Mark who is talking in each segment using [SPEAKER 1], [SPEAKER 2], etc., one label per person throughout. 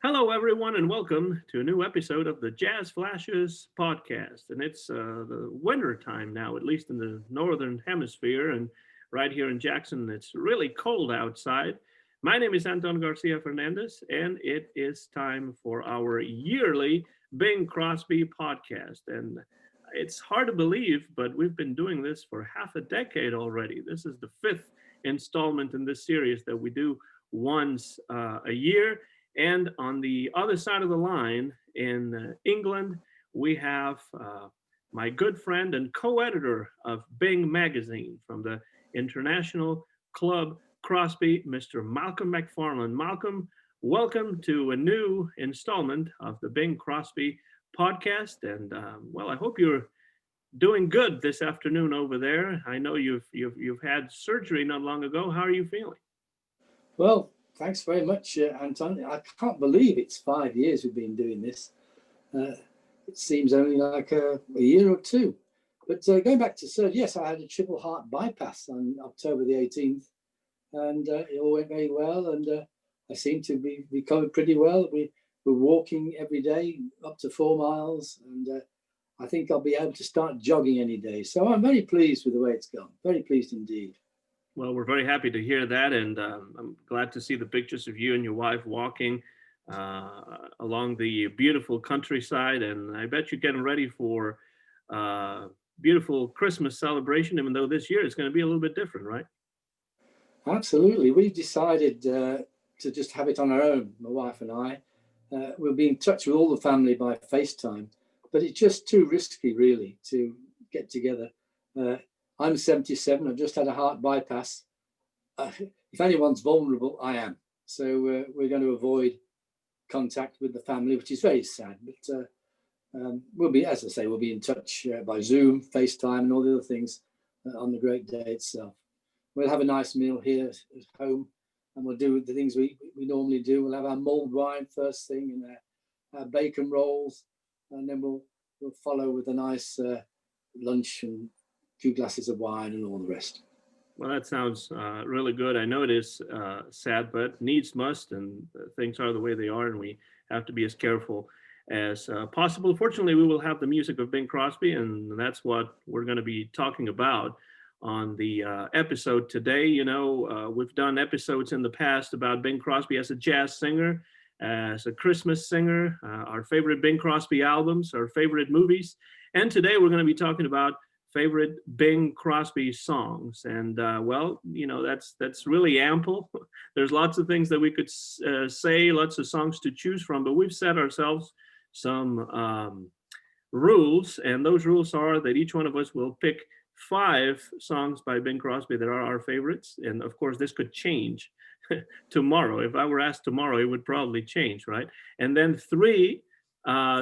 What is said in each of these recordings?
[SPEAKER 1] Hello, everyone, and welcome to a new episode of the Jazz Flashes podcast. And it's the winter time now, at least in the northern hemisphere. And right here in Jackson, it's really cold outside. My name is Anton Garcia-Fernandez, and it is time for our yearly Bing Crosby podcast. And it's hard to believe, but we've been doing this for half a decade already. This is the fifth installment in this series that we do once a year. And on the other side of the line in England, we have my good friend and co editor of Bing Magazine from the International Club Crosby, Mr. Malcolm Macfarlane. Malcolm, welcome to a new installment of the Bing Crosby podcast. And well, I hope you're doing good this afternoon over there. I know you've had surgery not long ago. How are you feeling?
[SPEAKER 2] Well, thanks very much, Anton. I can't believe it's 5 years we've been doing this. It seems only like a year or two. But going back to surgery, yes, I had a triple heart bypass on October the 18th, and it all went very well, and I seem to be recovered pretty well. We're walking every day up to 4 miles, and I think I'll be able to start jogging any day. So I'm very pleased with the way it's gone. Very pleased indeed.
[SPEAKER 1] Well, we're very happy to hear that, and I'm glad to see the pictures of you and your wife walking along the beautiful countryside. And I bet you're getting ready for beautiful Christmas celebration, even though this year is going to be a little bit different, right?
[SPEAKER 2] Absolutely. We've decided to just have it on our own, my wife and I. We'll be in touch with all the family by FaceTime, but it's just too risky, really, to get together. I'm 77. I've just had a heart bypass. If anyone's vulnerable, I am. So we're going to avoid contact with the family, which is very sad. But we'll be, as I say, we'll be in touch by Zoom, FaceTime, and all the other things on the great day itself. We'll have a nice meal here at home, and we'll do the things we normally do. We'll have our mulled wine first thing, and our bacon rolls, and then we'll follow with a nice lunch and 2 glasses of wine and all the rest.
[SPEAKER 1] Well, that sounds really good. I know it is sad, but needs must, and things are the way they are, and we have to be as careful as possible. Fortunately, we will have the music of Bing Crosby, and that's what we're going to be talking about on the episode today. You know, we've done episodes in the past about Bing Crosby as a jazz singer, as a Christmas singer, our favorite Bing Crosby albums, our favorite movies, and today we're going to be talking about favorite Bing Crosby songs. And well, you know, that's really ample. There's lots of things that we could say, lots of songs to choose from, but we've set ourselves some rules, and those rules are that each one of us will pick 5 songs by Bing Crosby that are our favorites. And of course, this could change tomorrow. If I were asked tomorrow, it would probably change, right? And then 3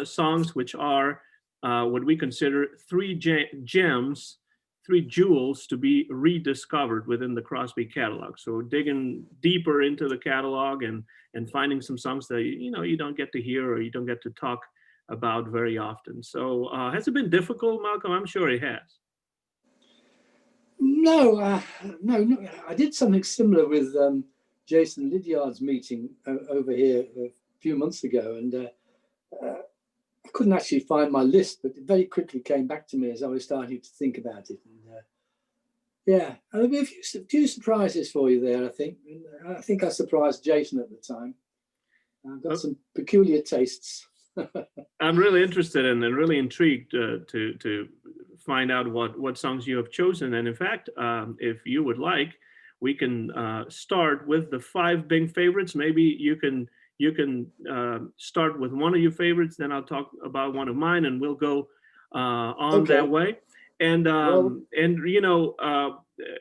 [SPEAKER 1] songs which are what we consider 3 gems, 3 jewels to be rediscovered within the Crosby catalog. So digging deeper into the catalog and finding some songs that you don't get to hear or you don't get to talk about very often. So has it been difficult, Malcolm? I'm sure it has.
[SPEAKER 2] No, no. I did something similar with Jason Lydiard's meeting over here a few months ago, and I couldn't actually find my list, but it very quickly came back to me as I was starting to think about it. And yeah, there'll be a few surprises for you there, I think. I think I surprised Jason at the time. I've got some peculiar tastes.
[SPEAKER 1] I'm really interested and really intrigued to find out what songs you have chosen. And in fact, if you would like, we can start with the 5 Bing favorites. Maybe you can start with one of your favorites, then I'll talk about one of mine, and we'll go on that way. And you know,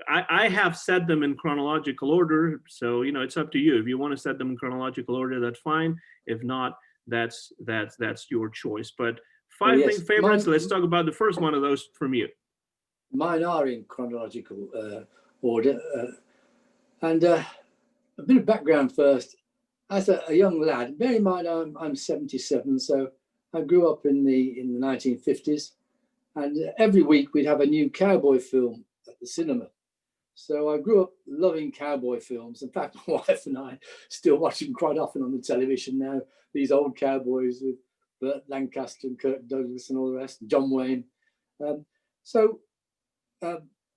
[SPEAKER 1] I have set them in chronological order, so you know it's up to you. If you want to set them in chronological order, that's fine. If not, that's your choice. But 5 Bing favorites. Let's talk about the first one of those from you.
[SPEAKER 2] Mine are in chronological order, and a bit of background first. As a young lad, bear in mind I'm 77, so I grew up in the 1950s, and every week we'd have a new cowboy film at the cinema. So I grew up loving cowboy films. In fact, my wife and I still watch them quite often on the television now. These old cowboys with Burt Lancaster and Kirk Douglas and all the rest, and John Wayne. Um, so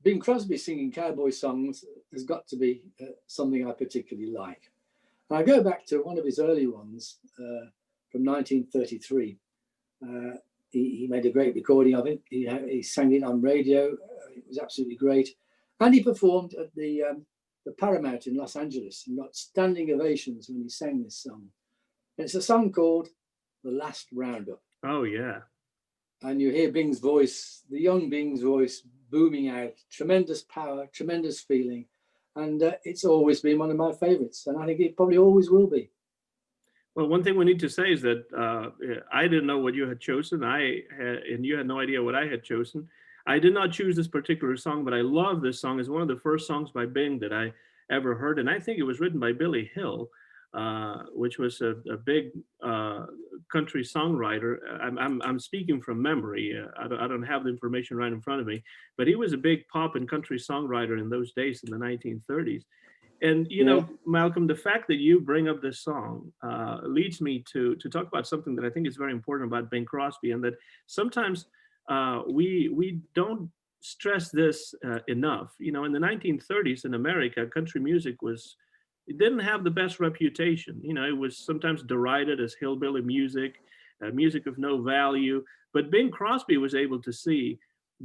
[SPEAKER 2] Bing Crosby singing cowboy songs has got to be something I particularly like. And I go back to one of his early ones from 1933. He made a great recording of it. He sang it on radio. It was absolutely great. And he performed at the Paramount in Los Angeles and got standing ovations when he sang this song. And it's a song called The Last Roundup.
[SPEAKER 1] Oh, yeah.
[SPEAKER 2] And you hear Bing's voice, the young Bing's voice booming out, tremendous power, tremendous feeling. And it's always been one of my favorites. And I think it probably always will be.
[SPEAKER 1] Well, one thing we need to say is that I didn't know what you had chosen. And you had no idea what I had chosen. I did not choose this particular song, but I love this song. It's one of the first songs by Bing that I ever heard. And I think it was written by Billy Hill, which was a big country songwriter. I'm speaking from memory. I don't have the information right in front of me, but he was a big pop and country songwriter in those days in the 1930s. And, you know, Malcolm, the fact that you bring up this song leads me to talk about something that I think is very important about Bing Crosby, and that sometimes we don't stress this enough. You know, in the 1930s in America, country music it didn't have the best reputation. You know, it was sometimes derided as hillbilly music, music of no value. But Bing Crosby was able to see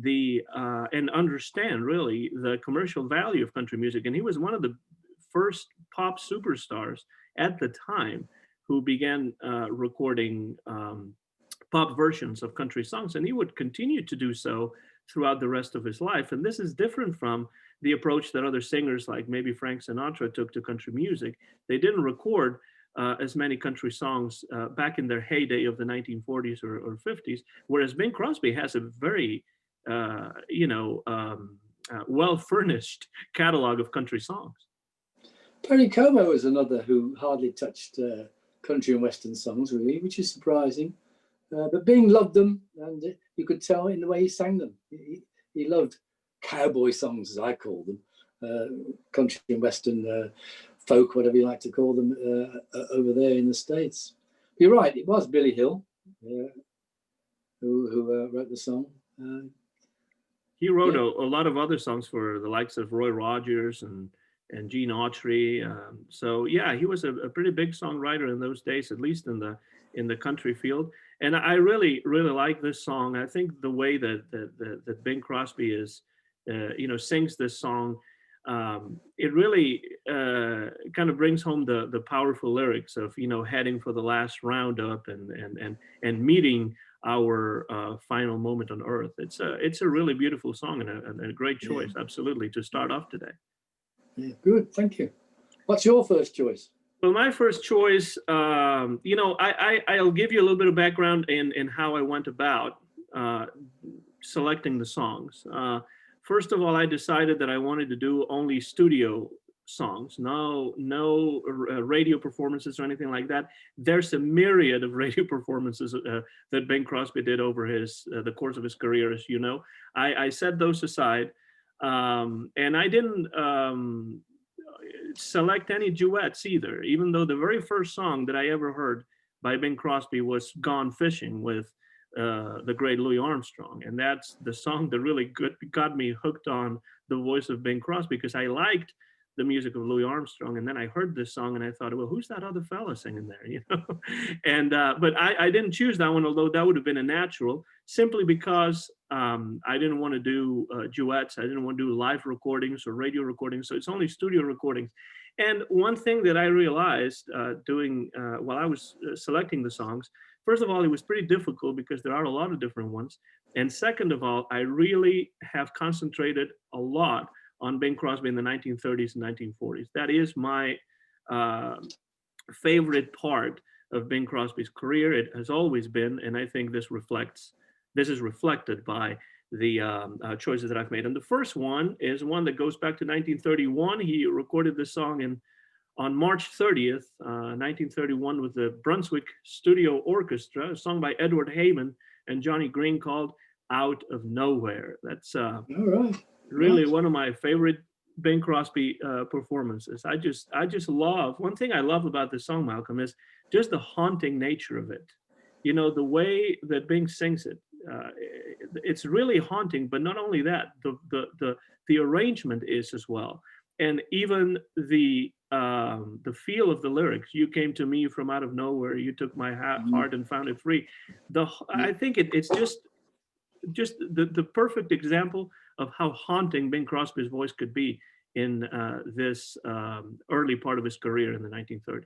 [SPEAKER 1] and understand really the commercial value of country music. And he was one of the first pop superstars at the time who began recording pop versions of country songs. And he would continue to do so throughout the rest of his life. And this is different from the approach that other singers like maybe Frank Sinatra took to country music. They didn't record as many country songs back in their heyday of the 1940s or 50s, whereas Bing Crosby has a very, well-furnished catalog of country songs.
[SPEAKER 2] Perry Como was another who hardly touched country and western songs, really, which is surprising. But Bing loved them, and you could tell in the way he sang them. He loved cowboy songs, as I call them, country and western folk, whatever you like to call them, over there in the States. You're right, it was Billy Hill who wrote the song.
[SPEAKER 1] He wrote a lot of other songs for the likes of Roy Rogers and Gene Autry. So yeah, he was a pretty big songwriter in those days, at least in the country field. And I really, really like this song. I think the way that Bing Crosby is, sings this song, it really kind of brings home the powerful lyrics of, heading for the last roundup and meeting our final moment on earth. It's a really beautiful song and a great choice, absolutely, to start off today.
[SPEAKER 2] Yeah, good, thank you. What's your first choice?
[SPEAKER 1] Well, my first choice, I'll give you a little bit of background in how I went about selecting the songs. First of all, I decided that I wanted to do only studio songs, no radio performances or anything like that. There's a myriad of radio performances that Bing Crosby did over the course of his career, as you know. I set those aside, and I didn't select any duets either, even though the very first song that I ever heard by Bing Crosby was Gone Fishing with the great Louis Armstrong. And that's the song that really got me hooked on the voice of Bing Crosby, because I liked the music of Louis Armstrong. And then I heard this song and I thought, well, who's that other fella singing there? And but I didn't choose that one, although that would have been a natural, simply because I didn't want to do duets. I didn't want to do live recordings or radio recordings. So it's only studio recordings. And one thing that I realized while I was selecting the songs, first of all, it was pretty difficult because there are a lot of different ones. And second of all, I really have concentrated a lot on Bing Crosby in the 1930s and 1940s. That is my favorite part of Bing Crosby's career. It has always been, and I think this is reflected by the choices that I've made. And the first one is one that goes back to 1931. He recorded this song on March 30th, 1931 with the Brunswick Studio Orchestra, a song by Edward Heyman and Johnny Green called Out of Nowhere. That's
[SPEAKER 2] all right.
[SPEAKER 1] Really one of my favorite Bing Crosby performances. I just love, one thing I love about this song, Malcolm, is just the haunting nature of it. You know, the way that Bing sings it, it's really haunting. But not only that, the arrangement is as well, and even the feel of the lyrics. You came to me from out of nowhere. You took my heart and found it free. I think it's just the perfect example of how haunting Bing Crosby's voice could be in this early part of his career in the 1930s.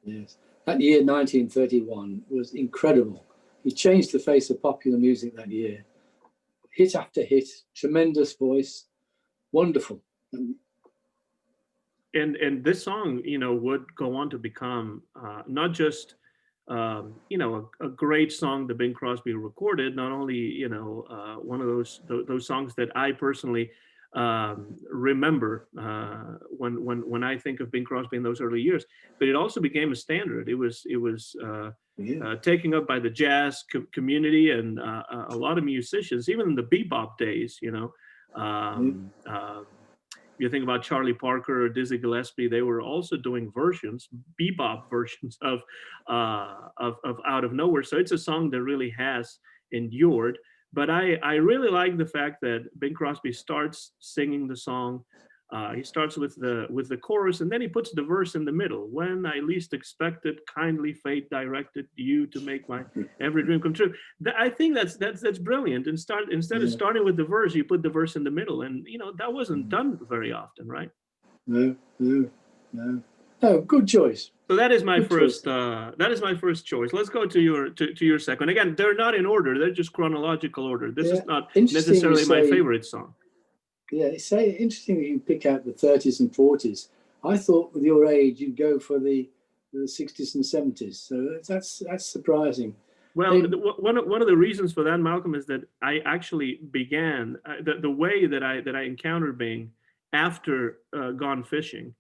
[SPEAKER 2] Yes, that year 1931 was incredible. He changed the face of popular music that year. Hit after hit, tremendous voice, wonderful.
[SPEAKER 1] And this song, you know, would go on to become not just you know, a great song that Bing Crosby recorded, not only, you know, one of those songs that I personally remember when I think of Bing Crosby in those early years, but it also became a standard. It was taken up by the jazz community and a lot of musicians, even in the bebop days, you know. You think about Charlie Parker or Dizzy Gillespie, they were also doing versions, bebop versions of Out of Nowhere. So it's a song that really has endured. But I really like the fact that Bing Crosby starts singing the song. He starts with the chorus, and then he puts the verse in the middle. When I least expected, kindly fate directed you to make my every dream come true. I think that's brilliant. And instead of starting with the verse, you put the verse in the middle, and you know that wasn't done very often, right?
[SPEAKER 2] No. Oh, good choice.
[SPEAKER 1] So that is my first. That is my first choice. Let's go to your second. Again, they're not in order; they're just chronological order. This is not necessarily my favorite song.
[SPEAKER 2] Yeah, it's interesting that you pick out the 30s and 40s. I thought with your age you'd go for the 60s and 70s. So that's surprising.
[SPEAKER 1] Well, one of the reasons for that, Malcolm, is that I actually began the way that I encountered Bing after Gone Fishing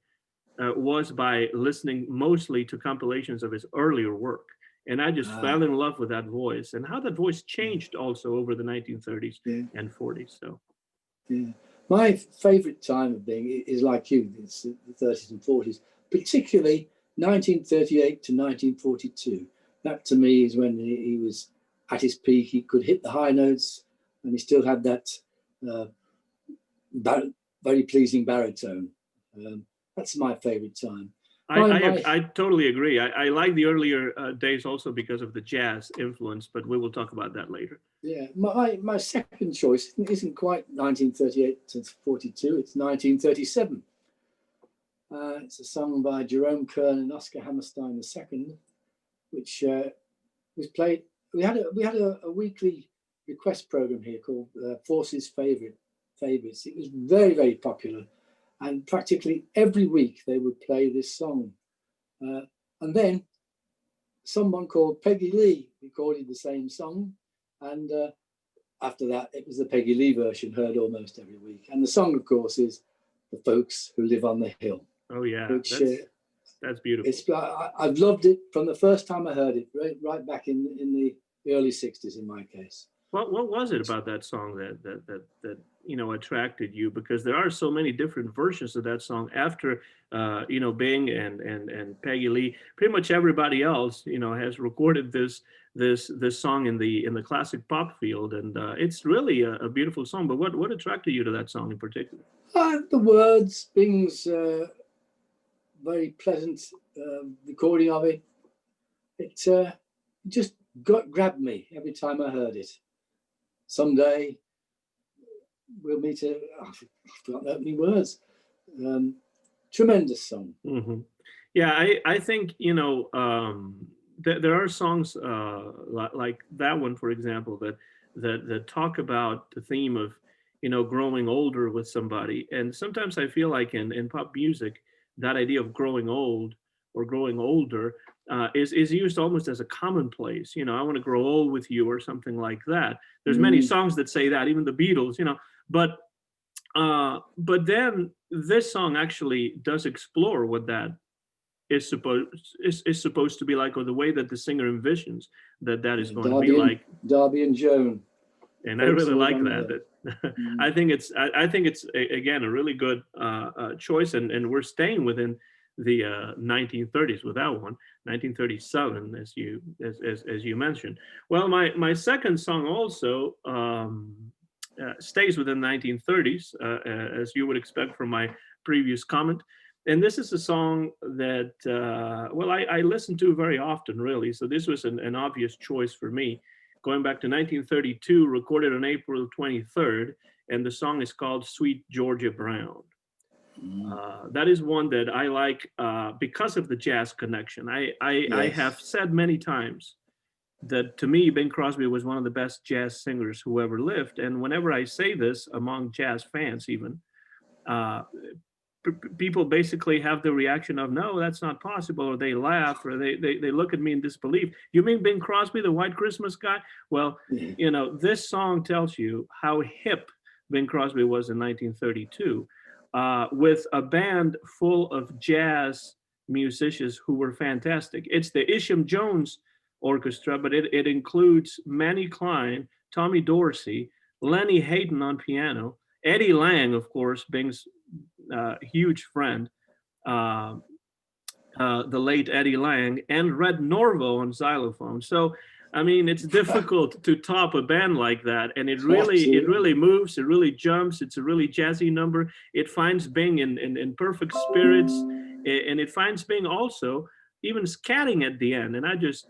[SPEAKER 1] was by listening mostly to compilations of his earlier work. And I just fell in love with that voice and how that voice changed also over the 1930s and 40s. So,
[SPEAKER 2] yeah. My favorite time of Bing is like you, it's the 30s and 40s, particularly 1938 to 1942. That to me is when he was at his peak. He could hit the high notes and he still had that very pleasing baritone. That's my favorite time.
[SPEAKER 1] I totally agree. I like the earlier days also because of the jazz influence, but we will talk about that later.
[SPEAKER 2] Yeah, my second choice isn't quite 1938 to 42, it's 1937. It's a song by Jerome Kern and Oscar Hammerstein II, which was played. We had a weekly request program here called Force's Favorites. It was very, very popular. And practically every week they would play this song. And then someone called Peggy Lee recorded the same song. And after that, it was the Peggy Lee version heard almost every week. And the song, of course, is The Folks Who Live on the Hill.
[SPEAKER 1] Oh, yeah. Which, that's beautiful.
[SPEAKER 2] I've loved it from the first time I heard it, right back in the early 60s in my case.
[SPEAKER 1] What was it about that song that you know attracted you? Because there are so many different versions of that song after you know Bing and Peggy Lee. Pretty much everybody else you know has recorded this song in the classic pop field, and it's really a beautiful song. But what attracted you to that song in particular?
[SPEAKER 2] The words, Bing's very pleasant recording of it. It just grabbed me every time I heard it. Someday we'll meet I've forgotten opening words. Tremendous song.
[SPEAKER 1] Mm-hmm. Yeah, I think, you know, there are songs like that one, for example, that talk about the theme of, you know, growing older with somebody. And sometimes I feel like in pop music, that idea of growing old or growing older is used almost as a commonplace. You know, I want to grow old with you or something like that. There's many songs that say that, even the Beatles, you know, but then this song actually does explore what that is supposed to be like, or the way that the singer envisions that is going to be like.
[SPEAKER 2] Darby and Joan.
[SPEAKER 1] And I really like that I think it's again a really good choice, and we're staying within the 1930s with that one, 1937, as you mentioned. Well, my second song also stays within 1930s, as you would expect from my previous comment. And this is a song that well, I listen to very often, really. So this was an obvious choice for me. Going back to 1932, recorded on April 23rd, and the song is called "Sweet Georgia Brown." That is one that I like because of the jazz connection. I have said many times that to me, Bing Crosby was one of the best jazz singers who ever lived. And whenever I say this among jazz fans, even uh, people basically have the reaction of, no, that's not possible, or they laugh, or they look at me in disbelief. You mean Bing Crosby, the White Christmas guy? Well, you know, this song tells you how hip Bing Crosby was in 1932, with a band full of jazz musicians who were fantastic. It's the Isham Jones Orchestra, but it includes Manny Klein, Tommy Dorsey, Lenny Hayden on piano, Eddie Lang, of course, Bing's huge friend, the late Eddie Lang, and Red Norvo on xylophone. So, I mean, it's difficult to top a band like that, and it really moves, it really jumps. It's a really jazzy number. It finds Bing in perfect spirits, and it finds Bing also even scatting at the end. And I just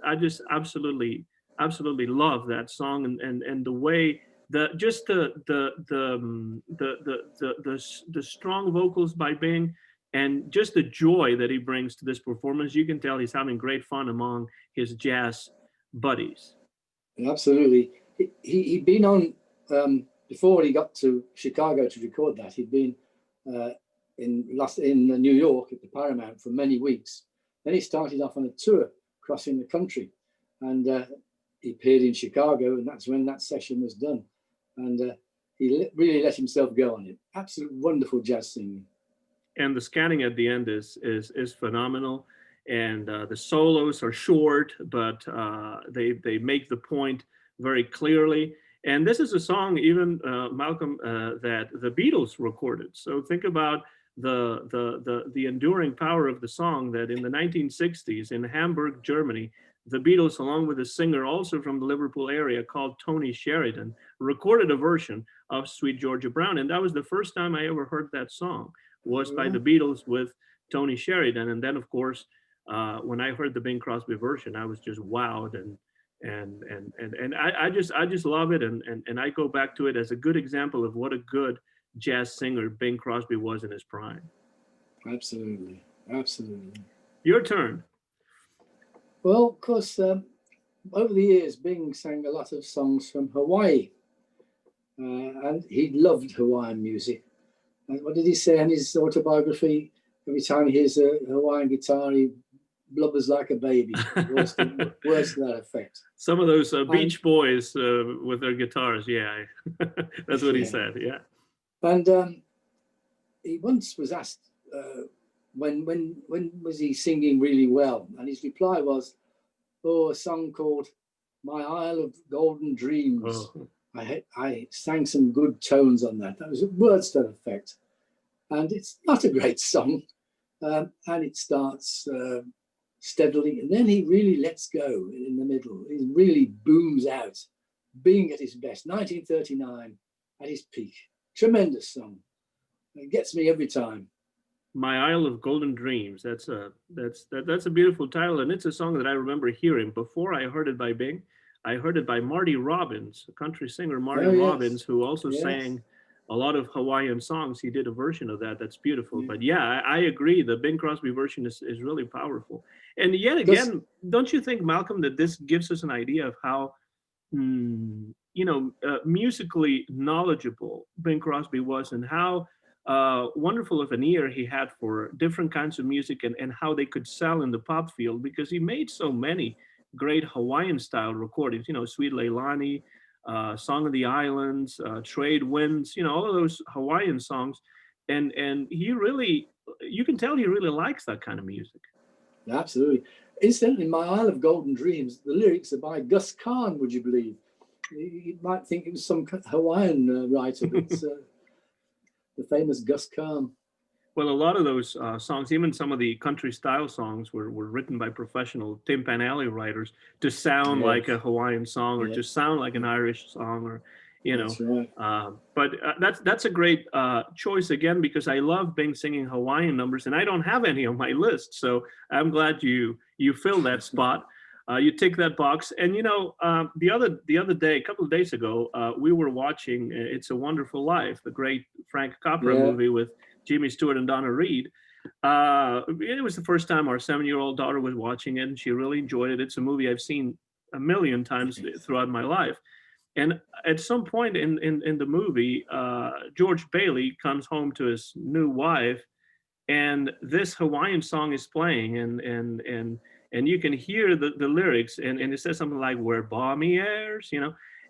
[SPEAKER 1] absolutely love that song, and the way the strong vocals by Bing, and just the joy that he brings to this performance. You can tell he's having great fun among his jazz buddies.
[SPEAKER 2] Absolutely. He'd been on, before he got to Chicago to record that, he'd been in New York at the Paramount for many weeks. Then he started off on a tour crossing the country, and he appeared in Chicago, and that's when that session was done. And he really let himself go on it. Absolute wonderful jazz singing.
[SPEAKER 1] And the scatting at the end is phenomenal. And the solos are short, but they make the point very clearly. And this is a song, even Malcolm, that the Beatles recorded. So think about the enduring power of the song, that in the 1960s in Hamburg, Germany, the Beatles, along with a singer also from the Liverpool area called Tony Sheridan, recorded a version of Sweet Georgia Brown. And that was the first time I ever heard that song, was by the Beatles with Tony Sheridan. And then, of course, when I heard the Bing Crosby version, I was just wowed, and I just love it, and I go back to it as a good example of what a good jazz singer Bing Crosby was in his prime.
[SPEAKER 2] Absolutely.
[SPEAKER 1] Your turn.
[SPEAKER 2] Well, of course, over the years, Bing sang a lot of songs from Hawaii, and he loved Hawaiian music. And what did he say in his autobiography? Every time he hears a Hawaiian guitar, he blubbers like a baby. Words to that effect.
[SPEAKER 1] Some of those Beach Boys with their guitars, yeah. That's what he said, yeah.
[SPEAKER 2] And he once was asked, when was he singing really well? And his reply was, a song called My Isle of Golden Dreams. Oh. I sang some good tones on that. That was words to that effect. And it's not a great song. And it starts steadily, and then he really lets go in the middle. He really booms out, being at his best. 1939, at his peak. Tremendous song. It gets me every time.
[SPEAKER 1] My Isle of Golden Dreams. That's a beautiful title, and it's a song that I remember hearing before I heard it by Bing. I heard it by Marty Robbins, a country singer, Robbins, who also sang a lot of Hawaiian songs. He did a version of that. That's beautiful. Yeah. But yeah, I agree. The Bing Crosby version is really powerful. And yet again, don't you think, Malcolm, that this gives us an idea of how, musically knowledgeable Bing Crosby was, and how wonderful of an ear he had for different kinds of music, and how they could sell in the pop field, because he made so many great Hawaiian style recordings, Sweet Leilani, Song of the Islands, Trade Winds, all of those Hawaiian songs. And he really, you can tell he really likes that kind of music.
[SPEAKER 2] Absolutely. Incidentally, My Isle of Golden Dreams, the lyrics are by Gus Kahn, would you believe? You might think it was some Hawaiian writer, but it's the famous Gus Kahn.
[SPEAKER 1] Well, a lot of those songs, even some of the country style songs, were written by professional timpanelli writers to sound like a Hawaiian song or to sound like an Irish song, or
[SPEAKER 2] That's right.
[SPEAKER 1] But that's a great choice again, because I love Bing singing Hawaiian numbers, and I don't have any on my list. So I'm glad you filled that spot. You tick that box. And the other day, a couple of days ago, we were watching "It's a Wonderful Life," the great Frank Capra movie with Jimmy Stewart and Donna Reed. It was the first time our 7-year-old daughter was watching it, and she really enjoyed it. It's a movie I've seen a million times throughout my life. And at some point in the movie, George Bailey comes home to his new wife, and this Hawaiian song is playing, and you can hear the lyrics, and it says something like "We're balmy airs,"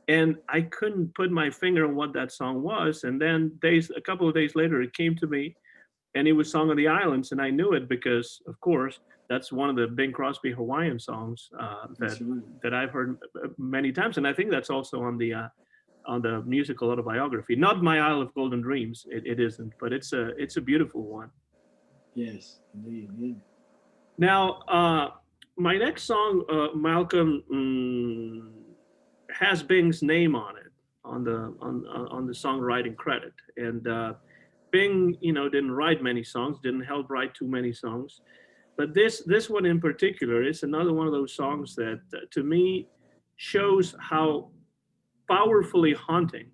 [SPEAKER 1] and I couldn't put my finger on what that song was. And then a couple of days later, it came to me, and it was "Song of the Islands," and I knew it because, of course, that's one of the Bing Crosby Hawaiian songs that I've heard many times, and I think that's also on the musical autobiography. Not "My Isle of Golden Dreams," it isn't, but it's a beautiful one.
[SPEAKER 2] Yes, indeed. Yeah.
[SPEAKER 1] Now, my next song, Malcolm, has Bing's name on it on the songwriting credit, and Bing, didn't write many songs, didn't help write too many songs, but this one in particular is another one of those songs that, to me, shows how powerfully haunting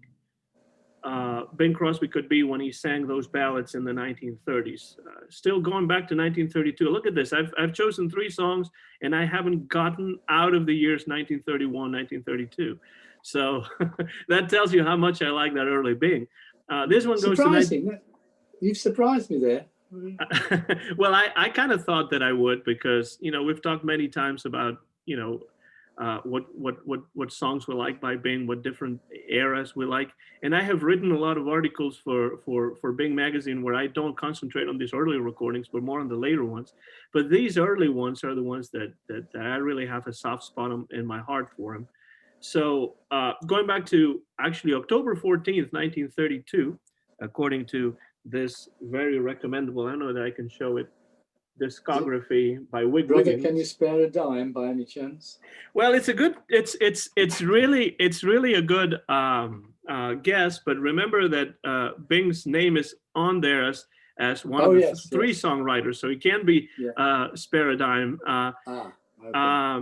[SPEAKER 1] Bing Crosby could be when he sang those ballads in the 1930s. Still going back to 1932. Look at this. I've chosen 3 songs, and I haven't gotten out of the years 1931, 1932. So that tells you how much I like that early Bing. This one goes
[SPEAKER 2] surprising. You've surprised me there.
[SPEAKER 1] Well, I kind of thought that I would, because we've talked many times about what songs we like by Bing, what different eras we like, and I have written a lot of articles for Bing magazine where I don't concentrate on these early recordings, but more on the later ones. But these early ones are the ones that I really have a soft spot in my heart for him. So going back to actually October 14th, 1932, according to this very recommendable, I don't know that I can show it, discography by Wig
[SPEAKER 2] Brother,
[SPEAKER 1] Wiggins.
[SPEAKER 2] can you spare a dime by any chance?
[SPEAKER 1] Well, it's really a good guess, but remember that Bing's name is on there as one of the 3 songwriters, so he can be spare a dime. Okay.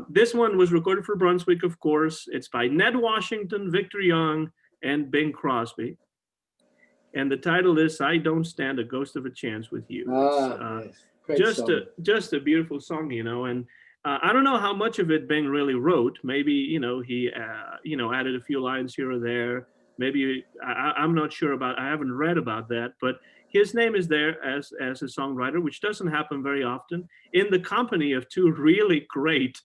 [SPEAKER 1] This one was recorded for Brunswick, of course. It's by Ned Washington, Victor Young, and Bing Crosby. And the title is "I Don't Stand a Ghost of a Chance with You." Just a beautiful song, and I don't know how much of it Bing really wrote. Maybe he added a few lines here or there. Maybe I'm not sure about. I haven't read about that, but his name is there as a songwriter, which doesn't happen very often, in the company of 2 really great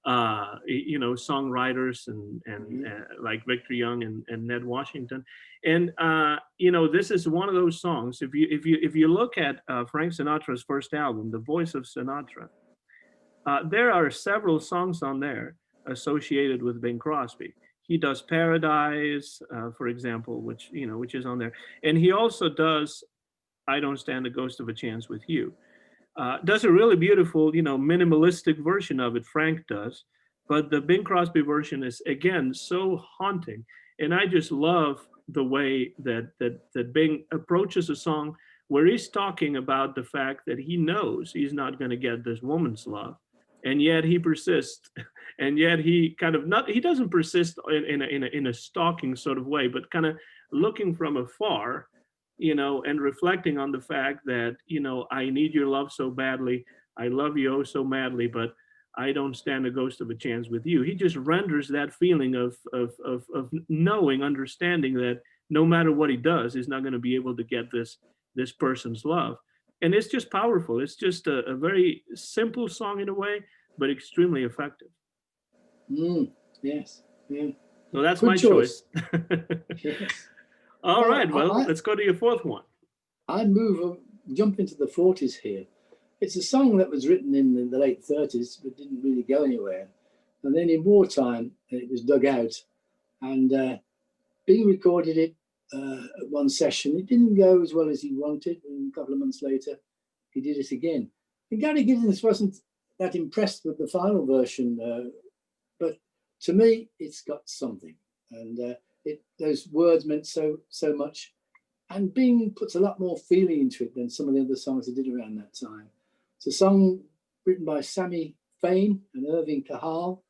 [SPEAKER 1] songwriters and like Victor Young and Ned Washington. And this is one of those songs. If you look at Frank Sinatra's first album, The Voice of Sinatra, there are several songs on there associated with Bing Crosby. He does Paradise, for example, which is on there, and he also does I Don't Stand a Ghost of a Chance with You. Does a really beautiful, minimalistic version of it, Frank does, but the Bing Crosby version is, again, so haunting. And I just love the way that Bing approaches a song where he's talking about the fact that he knows he's not going to get this woman's love, and yet he persists, and yet he he doesn't persist in a stalking sort of way, but kind of looking from afar, and reflecting on the fact that, I need your love so badly, I love you oh so madly, but I don't stand a ghost of a chance with you. He just renders that feeling of knowing, understanding that no matter what he does, he's not going to be able to get this person's love. And it's just powerful. It's just a very simple song in a way, but extremely effective.
[SPEAKER 2] Yes. Yeah.
[SPEAKER 1] So that's my choice.
[SPEAKER 2] Yes.
[SPEAKER 1] All right. Well, let's go to your 4th one.
[SPEAKER 2] I jump into the 40s here. It's a song that was written in the late 30s, but didn't really go anywhere. And then in wartime, it was dug out And Bing recorded it at one session. It didn't go as well as he wanted. And a couple of months later, he did it again. And Gary Giddens wasn't that impressed with the final version, but to me, it's got something. And those words meant so much. And Bing puts a lot more feeling into it than some of the other songs he did around that time. It's a song written by Sammy Fain and Irving Kahal,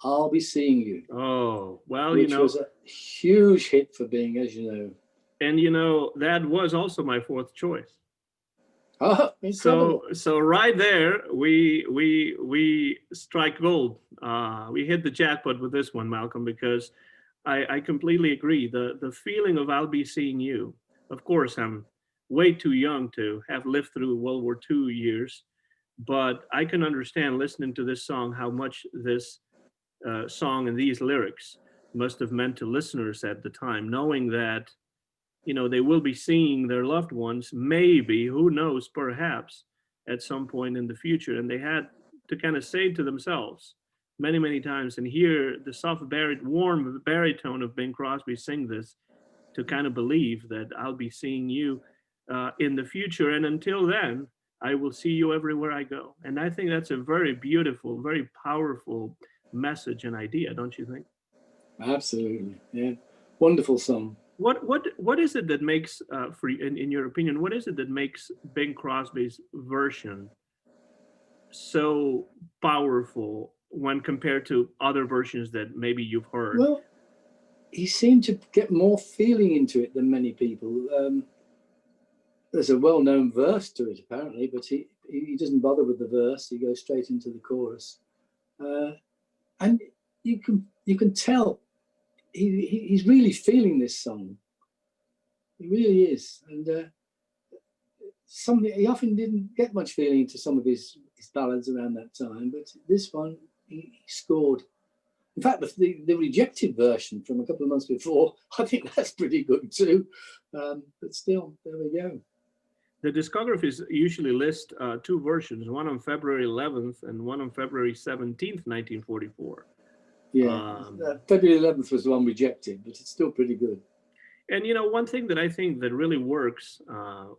[SPEAKER 2] I'll Be Seeing You.
[SPEAKER 1] Oh, well,
[SPEAKER 2] which was a huge hit for Bing, as you know.
[SPEAKER 1] And, that was also my fourth choice.
[SPEAKER 2] Oh, incredible.
[SPEAKER 1] So right there, we strike gold. We hit the jackpot with this one, Malcolm, because I completely agree. The feeling of I'll Be Seeing You. Of course, I'm way too young to have lived through World War II years, but I can understand listening to this song how much this song and these lyrics must have meant to listeners at the time, knowing that, they will be seeing their loved ones, maybe, who knows, perhaps, at some point in the future. And they had to kind of say to themselves many, many times and hear the soft, warm baritone of Bing Crosby sing this to kind of believe that I'll be seeing you in the future. And until then, I will see you everywhere I go. And I think that's a very beautiful, very powerful message and idea, don't you think?
[SPEAKER 2] Absolutely. Yeah. Wonderful song.
[SPEAKER 1] What is it that makes, in your opinion, what is it that makes Bing Crosby's version so powerful when compared to other versions that maybe you've heard?
[SPEAKER 2] Well, he seemed to get more feeling into it than many people. There's a well-known verse to it, apparently, but he doesn't bother with the verse. He goes straight into the chorus, and you can tell he's really feeling this song. He really is, and something he often didn't get much feeling into some of his ballads around that time, but this one he scored. In fact, the rejected version from a couple of months before, I think that's pretty good too. But still, there we go.
[SPEAKER 1] The discographies usually list two versions, one on February 11th and one on February 17th, 1944.
[SPEAKER 2] Yeah, February 11th was the one rejected, but it's still pretty good.
[SPEAKER 1] And one thing that I think that really works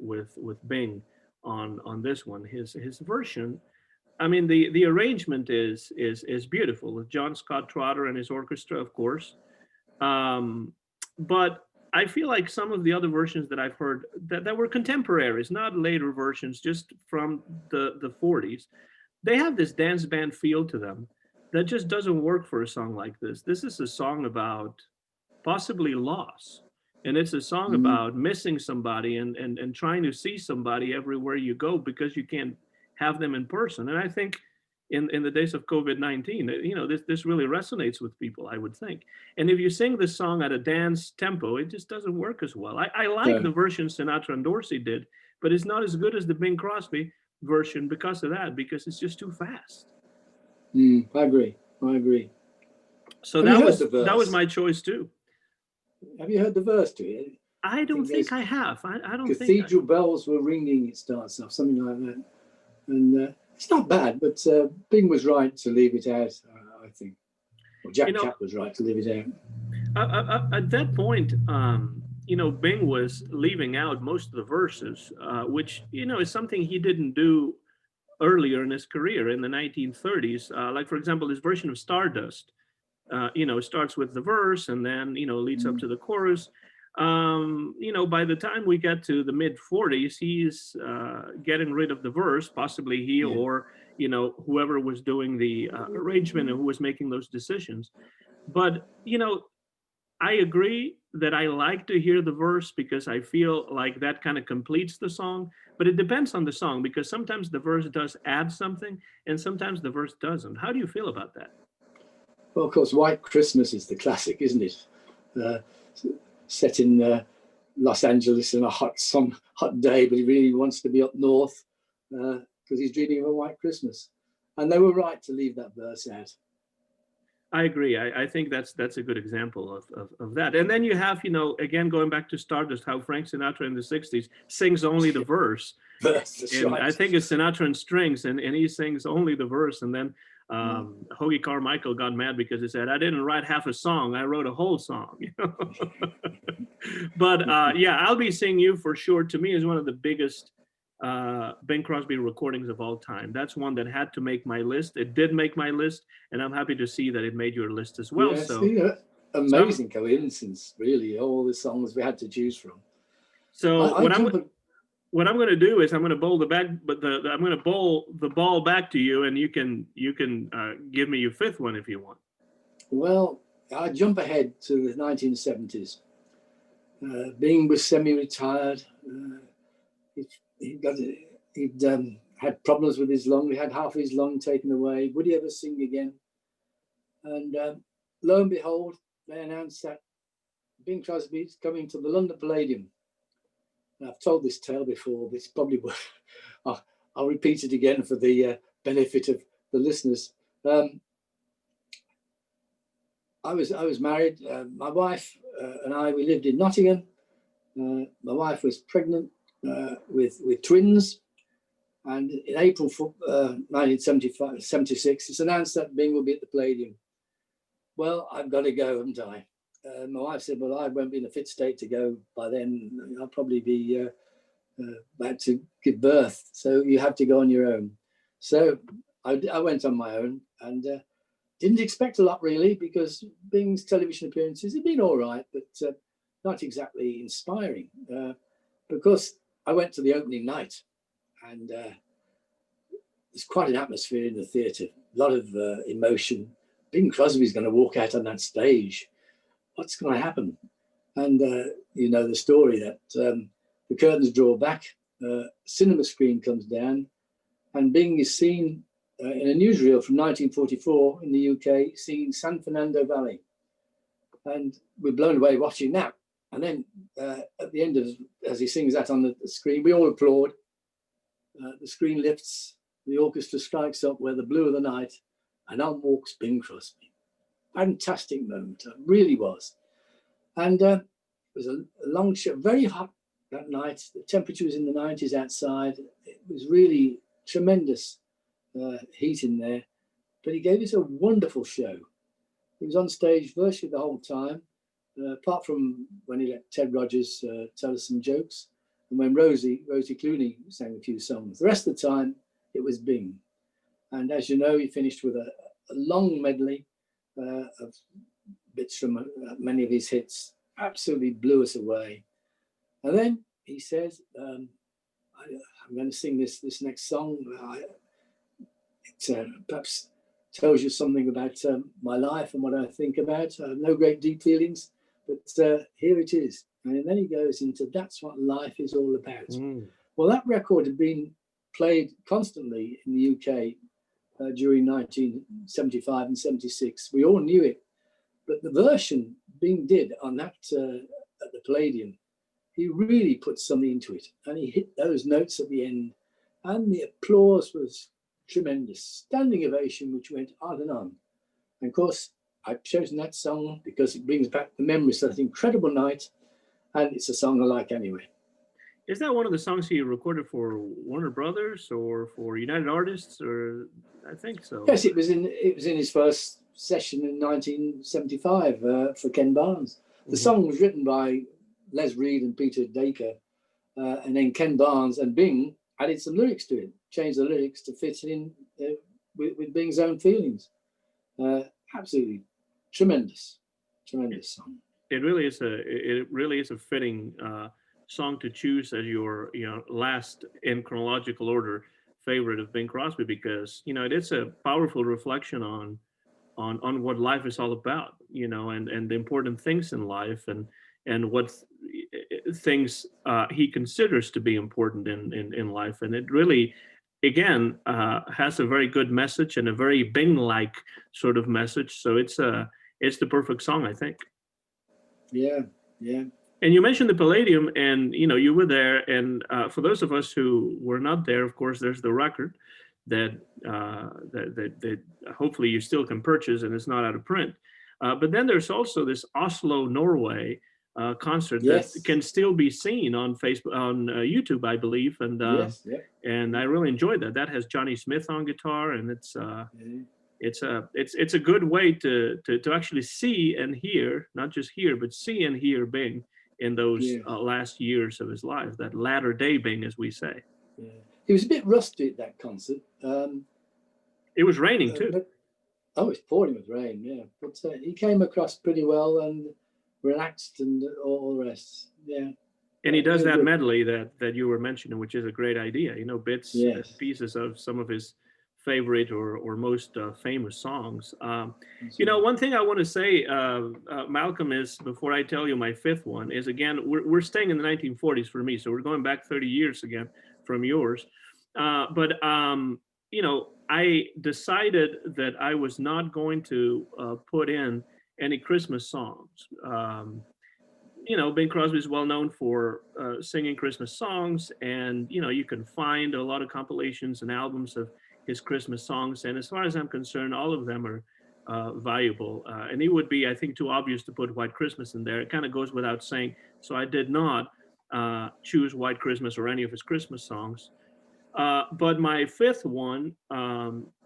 [SPEAKER 1] with Bing on this one, his version. I mean, the arrangement is beautiful with John Scott Trotter and his orchestra, of course. But I feel like some of the other versions that I've heard that were contemporaries, not later versions, just from the 40s, they have this dance band feel to them that just doesn't work for a song like this. This is a song about possibly loss. And it's a song about missing somebody and trying to see somebody everywhere you go because you can't have them in person. And I think in the days of COVID-19, this really resonates with people, I would think. And if you sing this song at a dance tempo, it just doesn't work as well. I like the version Sinatra and Dorsey did, but it's not as good as the Bing Crosby version because of that, because it's just too fast.
[SPEAKER 2] I agree.
[SPEAKER 1] So that was my choice too.
[SPEAKER 2] Have you heard the verse to it?
[SPEAKER 1] I don't think I have. I don't think
[SPEAKER 2] Cathedral bells were ringing, it starts off, something like that. And it's not bad, but Bing was right to leave it out, I think. Well, Jack Cap was right to leave it out.
[SPEAKER 1] At that point, Bing was leaving out most of the verses, which, is something he didn't do earlier in his career in the 1930s. Like, for example, his version of Stardust, starts with the verse and then, leads up to the chorus. By the time we get to the mid 40s, he's getting rid of the verse, possibly he or, whoever was doing the arrangement and who was making those decisions. But, I agree that I like to hear the verse because I feel like that kind of completes the song, but it depends on the song because sometimes the verse does add something and sometimes the verse doesn't. How do you feel about that?
[SPEAKER 2] Well, of course, White Christmas is the classic, isn't it? Set in Los Angeles in a hot day, but he really wants to be up north because he's dreaming of a white Christmas. And they were right to leave that verse out.
[SPEAKER 1] I agree. I think that's a good example of that. And then you have, again, going back to Stardust, how Frank Sinatra in the 60s sings only the verse.
[SPEAKER 2] That's
[SPEAKER 1] and
[SPEAKER 2] right.
[SPEAKER 1] I think it's Sinatra and strings, and he sings only the verse. And then Hoagie Carmichael got mad because he said, I didn't write half a song, I wrote a whole song. But yeah, I'll Be Seeing You for sure, to me, is one of the biggest Bing Crosby recordings of all time. That's one that had to make my list. It did make my list, and I'm happy to see that it made your list as well.
[SPEAKER 2] Yes,
[SPEAKER 1] So
[SPEAKER 2] yeah, amazing coincidence, really, all the songs we had to choose from.
[SPEAKER 1] So what I'm going to do is I'm going to bowl the back, but I'm going to bowl the ball back to you, and you can give me your fifth one if you want.
[SPEAKER 2] Well, I jump ahead to the 1970s. Bing was semi-retired. He'd had problems with his lung. He had half his lung taken away. Would he ever sing again? And lo and behold, they announced that Bing Crosby is coming to the London Palladium. And I've told this tale before, but it's probably worth. I'll repeat it again for the benefit of the listeners. I was married. My wife and I, we lived in Nottingham. My wife was pregnant with twins. And in April 1976, it's announced that Bing will be at the Palladium. Well, I've got to go, haven't I? My wife said, well, I won't be in a fit state to go by then. I'll probably be about to give birth. So you have to go on your own. So I went on my own and didn't expect a lot, really, because Bing's television appearances had been all right, but not exactly inspiring. Because I went to the opening night, and there's quite an atmosphere in the theatre, a lot of emotion. Bing Crosby's going to walk out on that stage. What's going to happen? And you know the story that the curtains draw back, cinema screen comes down, and Bing is seen in a newsreel from 1944 in the UK, singing San Fernando Valley. And we're blown away watching that. And then at the end of, as he sings that on the screen, we all applaud. The screen lifts, the orchestra strikes up Where the Blue of the Night, and on walks Bing Crosby. Fantastic moment, it really was. And it was a long show, very hot that night. The temperature was in the 90s outside. It was really tremendous heat in there, but he gave us a wonderful show. He was on stage virtually the whole time, apart from when he let Ted Rogers tell us some jokes, and when Rosie Clooney sang a few songs. The rest of the time, it was Bing. And as you know, he finished with a long medley of bits from many of his hits. Absolutely blew us away. And then he says, I'm going to sing this next song. It perhaps tells you something about my life and what I think about. I have no great deep feelings, but here it is. And then he goes into That's What Life Is All About. Well, that record had been played constantly in the UK during 1975 and 76. We all knew it. But the version Bing did on that at the Palladium, he really put something into it. And he hit those notes at the end. And the applause was tremendous. Standing ovation, which went on and on. And of course, I've chosen that song because it brings back the memories of that incredible night. And it's a song I like anyway.
[SPEAKER 1] Is that one of the songs he recorded for Warner Brothers or for United Artists? Or I think so.
[SPEAKER 2] Yes, it was in his first session in 1975 for Ken Barnes. The song was written by Les Reed and Peter Dacre, and then Ken Barnes and Bing added some lyrics to it, changed the lyrics to fit in with Bing's own feelings. Absolutely tremendous song.
[SPEAKER 1] It really is a fitting song to choose as your last in chronological order favorite of Bing Crosby, because it is a powerful reflection on what life is all about, and the important things in life and what things he considers to be important in life. And it really, again, has a very good message and a very Bing-like sort of message. So it's the perfect song, I think.
[SPEAKER 2] Yeah.
[SPEAKER 1] And you mentioned the Palladium, and you were there. And for those of us who were not there, of course, there's the record that hopefully you still can purchase, and it's not out of print. But then there's also this Oslo, Norway concert that can still be seen on Facebook, on YouTube, I believe. And and I really enjoyed that. That has Johnny Smith on guitar, and it's it's a good way to actually see and hear, not just hear, but see and hear Bing in those
[SPEAKER 2] Yes.
[SPEAKER 1] last years of his life, that latter day Bing, as we say.
[SPEAKER 2] Yeah. He was a bit rusty at that concert.
[SPEAKER 1] It was raining too.
[SPEAKER 2] Oh, it's pouring with rain, yeah. But he came across pretty well and relaxed and all the rest. Yeah.
[SPEAKER 1] And he does
[SPEAKER 2] Very
[SPEAKER 1] that
[SPEAKER 2] good.
[SPEAKER 1] medley that you were mentioning, which is a great idea. Bits,
[SPEAKER 2] Yes.
[SPEAKER 1] pieces of some of his favorite or most famous songs.
[SPEAKER 2] That's right.
[SPEAKER 1] One thing I want to say, Malcolm, is before I tell you my fifth one, is again, we're staying in the 1940s for me. So we're going back 30 years again from yours. But I decided that I was not going to put in any Christmas songs. Bing Crosby is well known for singing Christmas songs, and you can find a lot of compilations and albums of his Christmas songs. And as far as I'm concerned, all of them are valuable. And it would be, I think, too obvious to put White Christmas in there. It kind of goes without saying. So I did not choose White Christmas or any of his Christmas songs. But my fifth one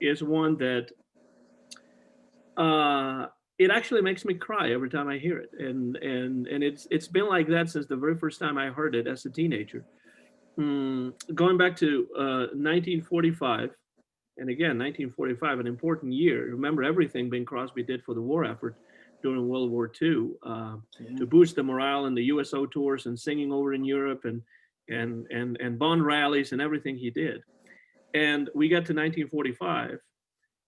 [SPEAKER 1] is one that it actually makes me cry every time I hear it, and it's been like that since the very first time I heard it as a teenager. Going back to 1945, and again 1945, an important year. Remember everything Bing Crosby did for the war effort during World War II to boost the morale in the USO tours and singing over in Europe and Bond rallies and everything he did. And we got to 1945,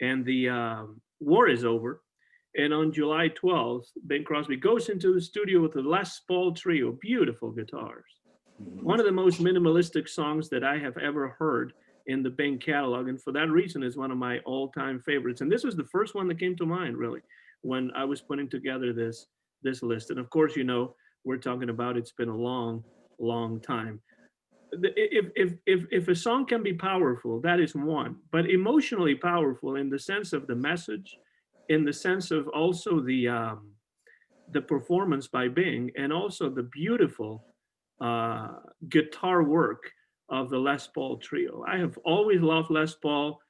[SPEAKER 1] and the war is over. And on July 12th, Bing Crosby goes into the studio with the Les Paul Trio, beautiful guitars. One of the most minimalistic songs that I have ever heard in the Bing catalog. And for that reason, is one of my all-time favorites. And this was the first one that came to mind, really, when I was putting together this list. And of course, we're talking about It's Been a Long, Long Time. If a song can be powerful, that is one, but emotionally powerful in the sense of the message, in the sense of also the performance by Bing, and also the beautiful guitar work of the Les Paul Trio. I have always loved Les Paul,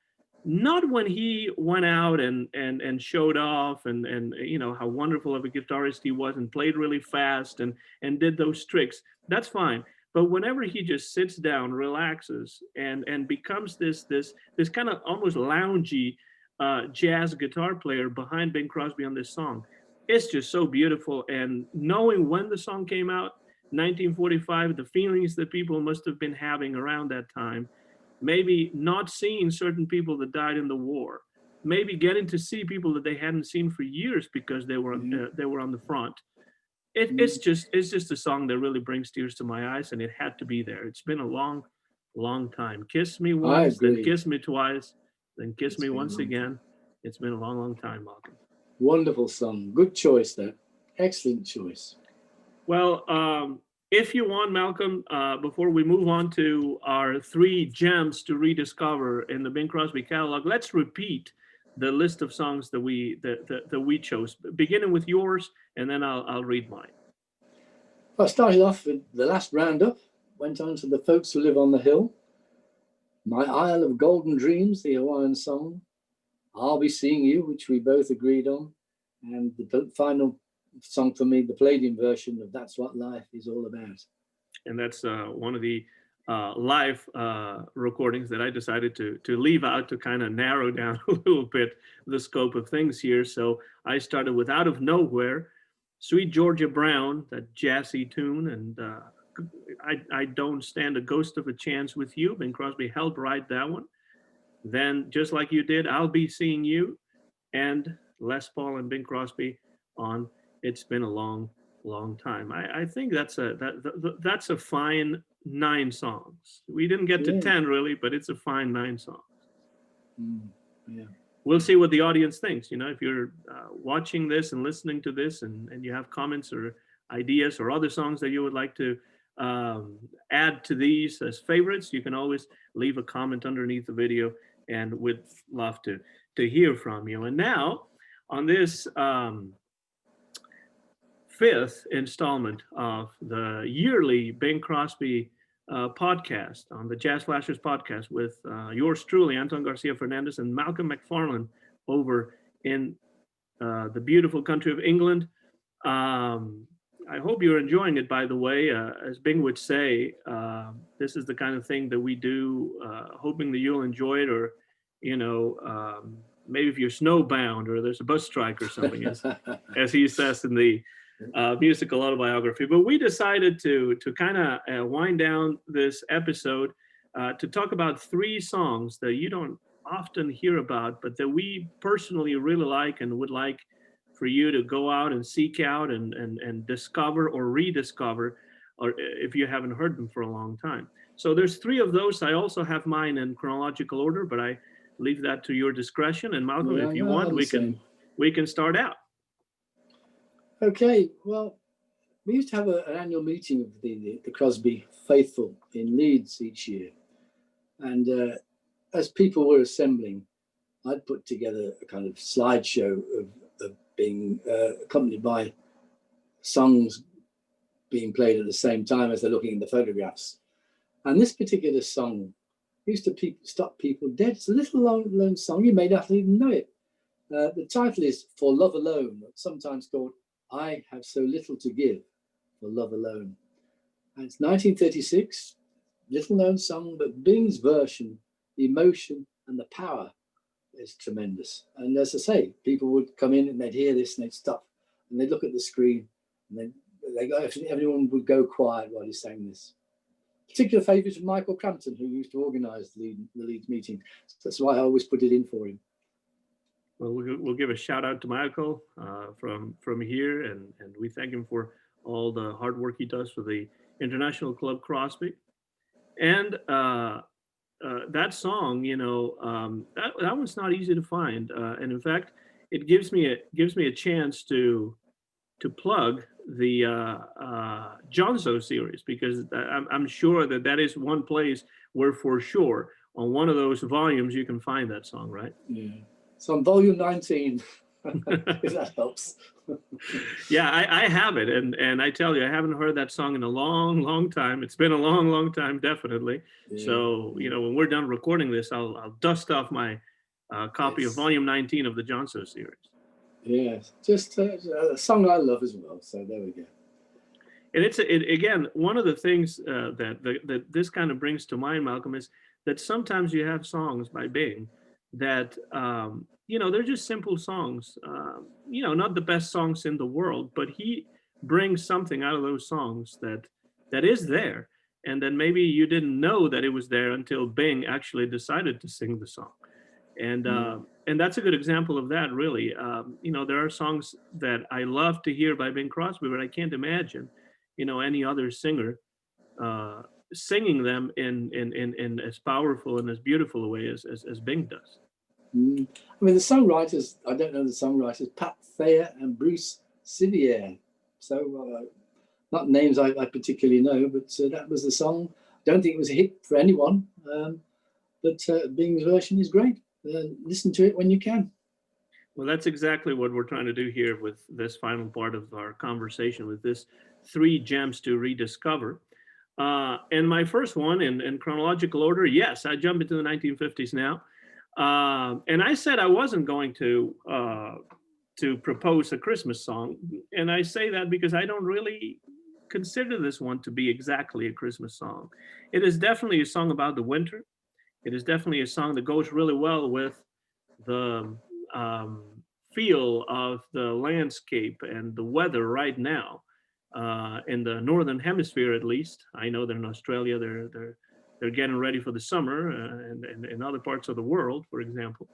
[SPEAKER 1] not when he went out and showed off and how wonderful of a guitarist he was and played really fast and did those tricks. That's fine. But whenever he just sits down, relaxes, and becomes this kind of almost loungy jazz guitar player behind Bing Crosby on this song, it's just so beautiful. And knowing when the song came out, 1945, the feelings that people must have been having around that time, maybe not seeing certain people that died in the war, maybe getting to see people that they hadn't seen for years because they were on the front. It's just a song that really brings tears to my eyes, and it had to be there. It's been a long, long time. Kiss me once, then kiss me twice, then kiss me once again. It's been a long, long time, Malcolm.
[SPEAKER 2] Wonderful song. Good choice there. Excellent choice.
[SPEAKER 1] Well, if you want, Malcolm, before we move on to our three gems to rediscover in the Bing Crosby catalog, let's repeat the list of songs that we chose, beginning with yours, and then I'll read mine.
[SPEAKER 2] I started off with the last roundup, went on to The Folks Who Live on the Hill, My Isle of Golden Dreams, the Hawaiian song, I'll Be Seeing You, which we both agreed on, and the final song for me, the Palladium version of That's What Life Is All About. And
[SPEAKER 1] that's one of the live recordings that I decided to leave out to kind of narrow down a little bit the scope of things here. So I started with Out of Nowhere, Sweet Georgia Brown, that jazzy tune, and I Don't Stand a Ghost of a Chance with You. Bing Crosby helped write that one. Then, just like you did, I'll Be Seeing You, and Les Paul and Bing Crosby on It's Been a Long, Long Time. I think that's a fine 9 songs. We didn't get to 10 really, but it's a fine 9 songs.
[SPEAKER 2] Yeah.
[SPEAKER 1] We'll see what the audience thinks. If you're watching this and listening to this and you have comments or ideas or other songs that you would like to add to these as favorites, you can always leave a comment underneath the video, and we'd love to hear from you. And now on this 5th installment of the yearly Bing Crosby podcast on the Jazz Flashers podcast with yours truly, Anton Garcia-Fernandez and Malcolm Macfarlane, over in the beautiful country of England. I hope you're enjoying it, by the way. As Bing would say, this is the kind of thing that we do, hoping that you'll enjoy it, or, maybe if you're snowbound or there's a bus strike or something, as he says in the musical autobiography. But we decided to kind of wind down this episode to talk about 3 songs that you don't often hear about, but that we personally really like and would like for you to go out and seek out and discover or rediscover, or if you haven't heard them for a long time. So there's 3 of those. I also have mine in chronological order, but I leave that to your discretion. And Malcolm, if you want, we can start out.
[SPEAKER 2] Okay, well, we used to have an annual meeting of the Crosby faithful in Leeds each year. And as people were assembling, I'd put together a kind of slideshow of being accompanied by songs being played at the same time as they're looking at the photographs. And this particular song used to stop people dead. It's a little lone song. You may not even know it. The title is For Love Alone, sometimes called I Have So Little to Give for Love Alone. And it's 1936, little known song, but Bing's version, the emotion and the power is tremendous. And as I say, people would come in and they'd hear this and they'd stop and they'd look at the screen and then everyone would go quiet while he sang this. Particular favourite of Michael Crampton, who used to organise the Leeds meeting. So that's why I always put it in for him.
[SPEAKER 1] Well, we'll give a shout out to Michael from here, and we thank him for all the hard work he does for the International Club Crosby. And that song, that one's not easy to find, and in fact, it gives me a chance to plug the Jonzo series, because I'm sure that is one place where for sure on one of those volumes you can find that song, right?
[SPEAKER 2] Yeah. So on volume 19, if that helps.
[SPEAKER 1] Yeah, I have it, and I tell you, I haven't heard that song in a long time. It's been a long time, definitely. Yeah. So when we're done recording this, I'll dust off my copy of volume 19 of the Jonzo series.
[SPEAKER 2] Yeah, just a song I love as well. So there we go.
[SPEAKER 1] And it's again, one of the things that this kind of brings to mind, Malcolm, is that sometimes you have songs by Bing that they're just simple songs, not the best songs in the world, but he brings something out of those songs that is there, and then maybe you didn't know that it was there until Bing actually decided to sing the song. And that's a good example of that, really. There are songs that I love to hear by Bing Crosby, but I can't imagine any other singer singing them in as powerful and as beautiful a way as Bing does.
[SPEAKER 2] I mean, the songwriters, I don't know the songwriters, Pat Thayer and Bruce Sivier. So not names I particularly know, but that was the song. Don't think it was a hit for anyone, but Bing's version is great. Listen to it when you can.
[SPEAKER 1] Well, that's exactly what we're trying to do here with this final part of our conversation, with this 3 gems to rediscover. And my first one in chronological order, yes, I jump into the 1950s now. And I said I wasn't going to propose a Christmas song. And I say that because I don't really consider this one to be exactly a Christmas song. It is definitely a song about the winter. It is definitely a song that goes really well with the feel of the landscape and the weather right now in the Northern Hemisphere, at least. I know that in Australia, they're getting ready for the summer, and in other parts of the world, for example.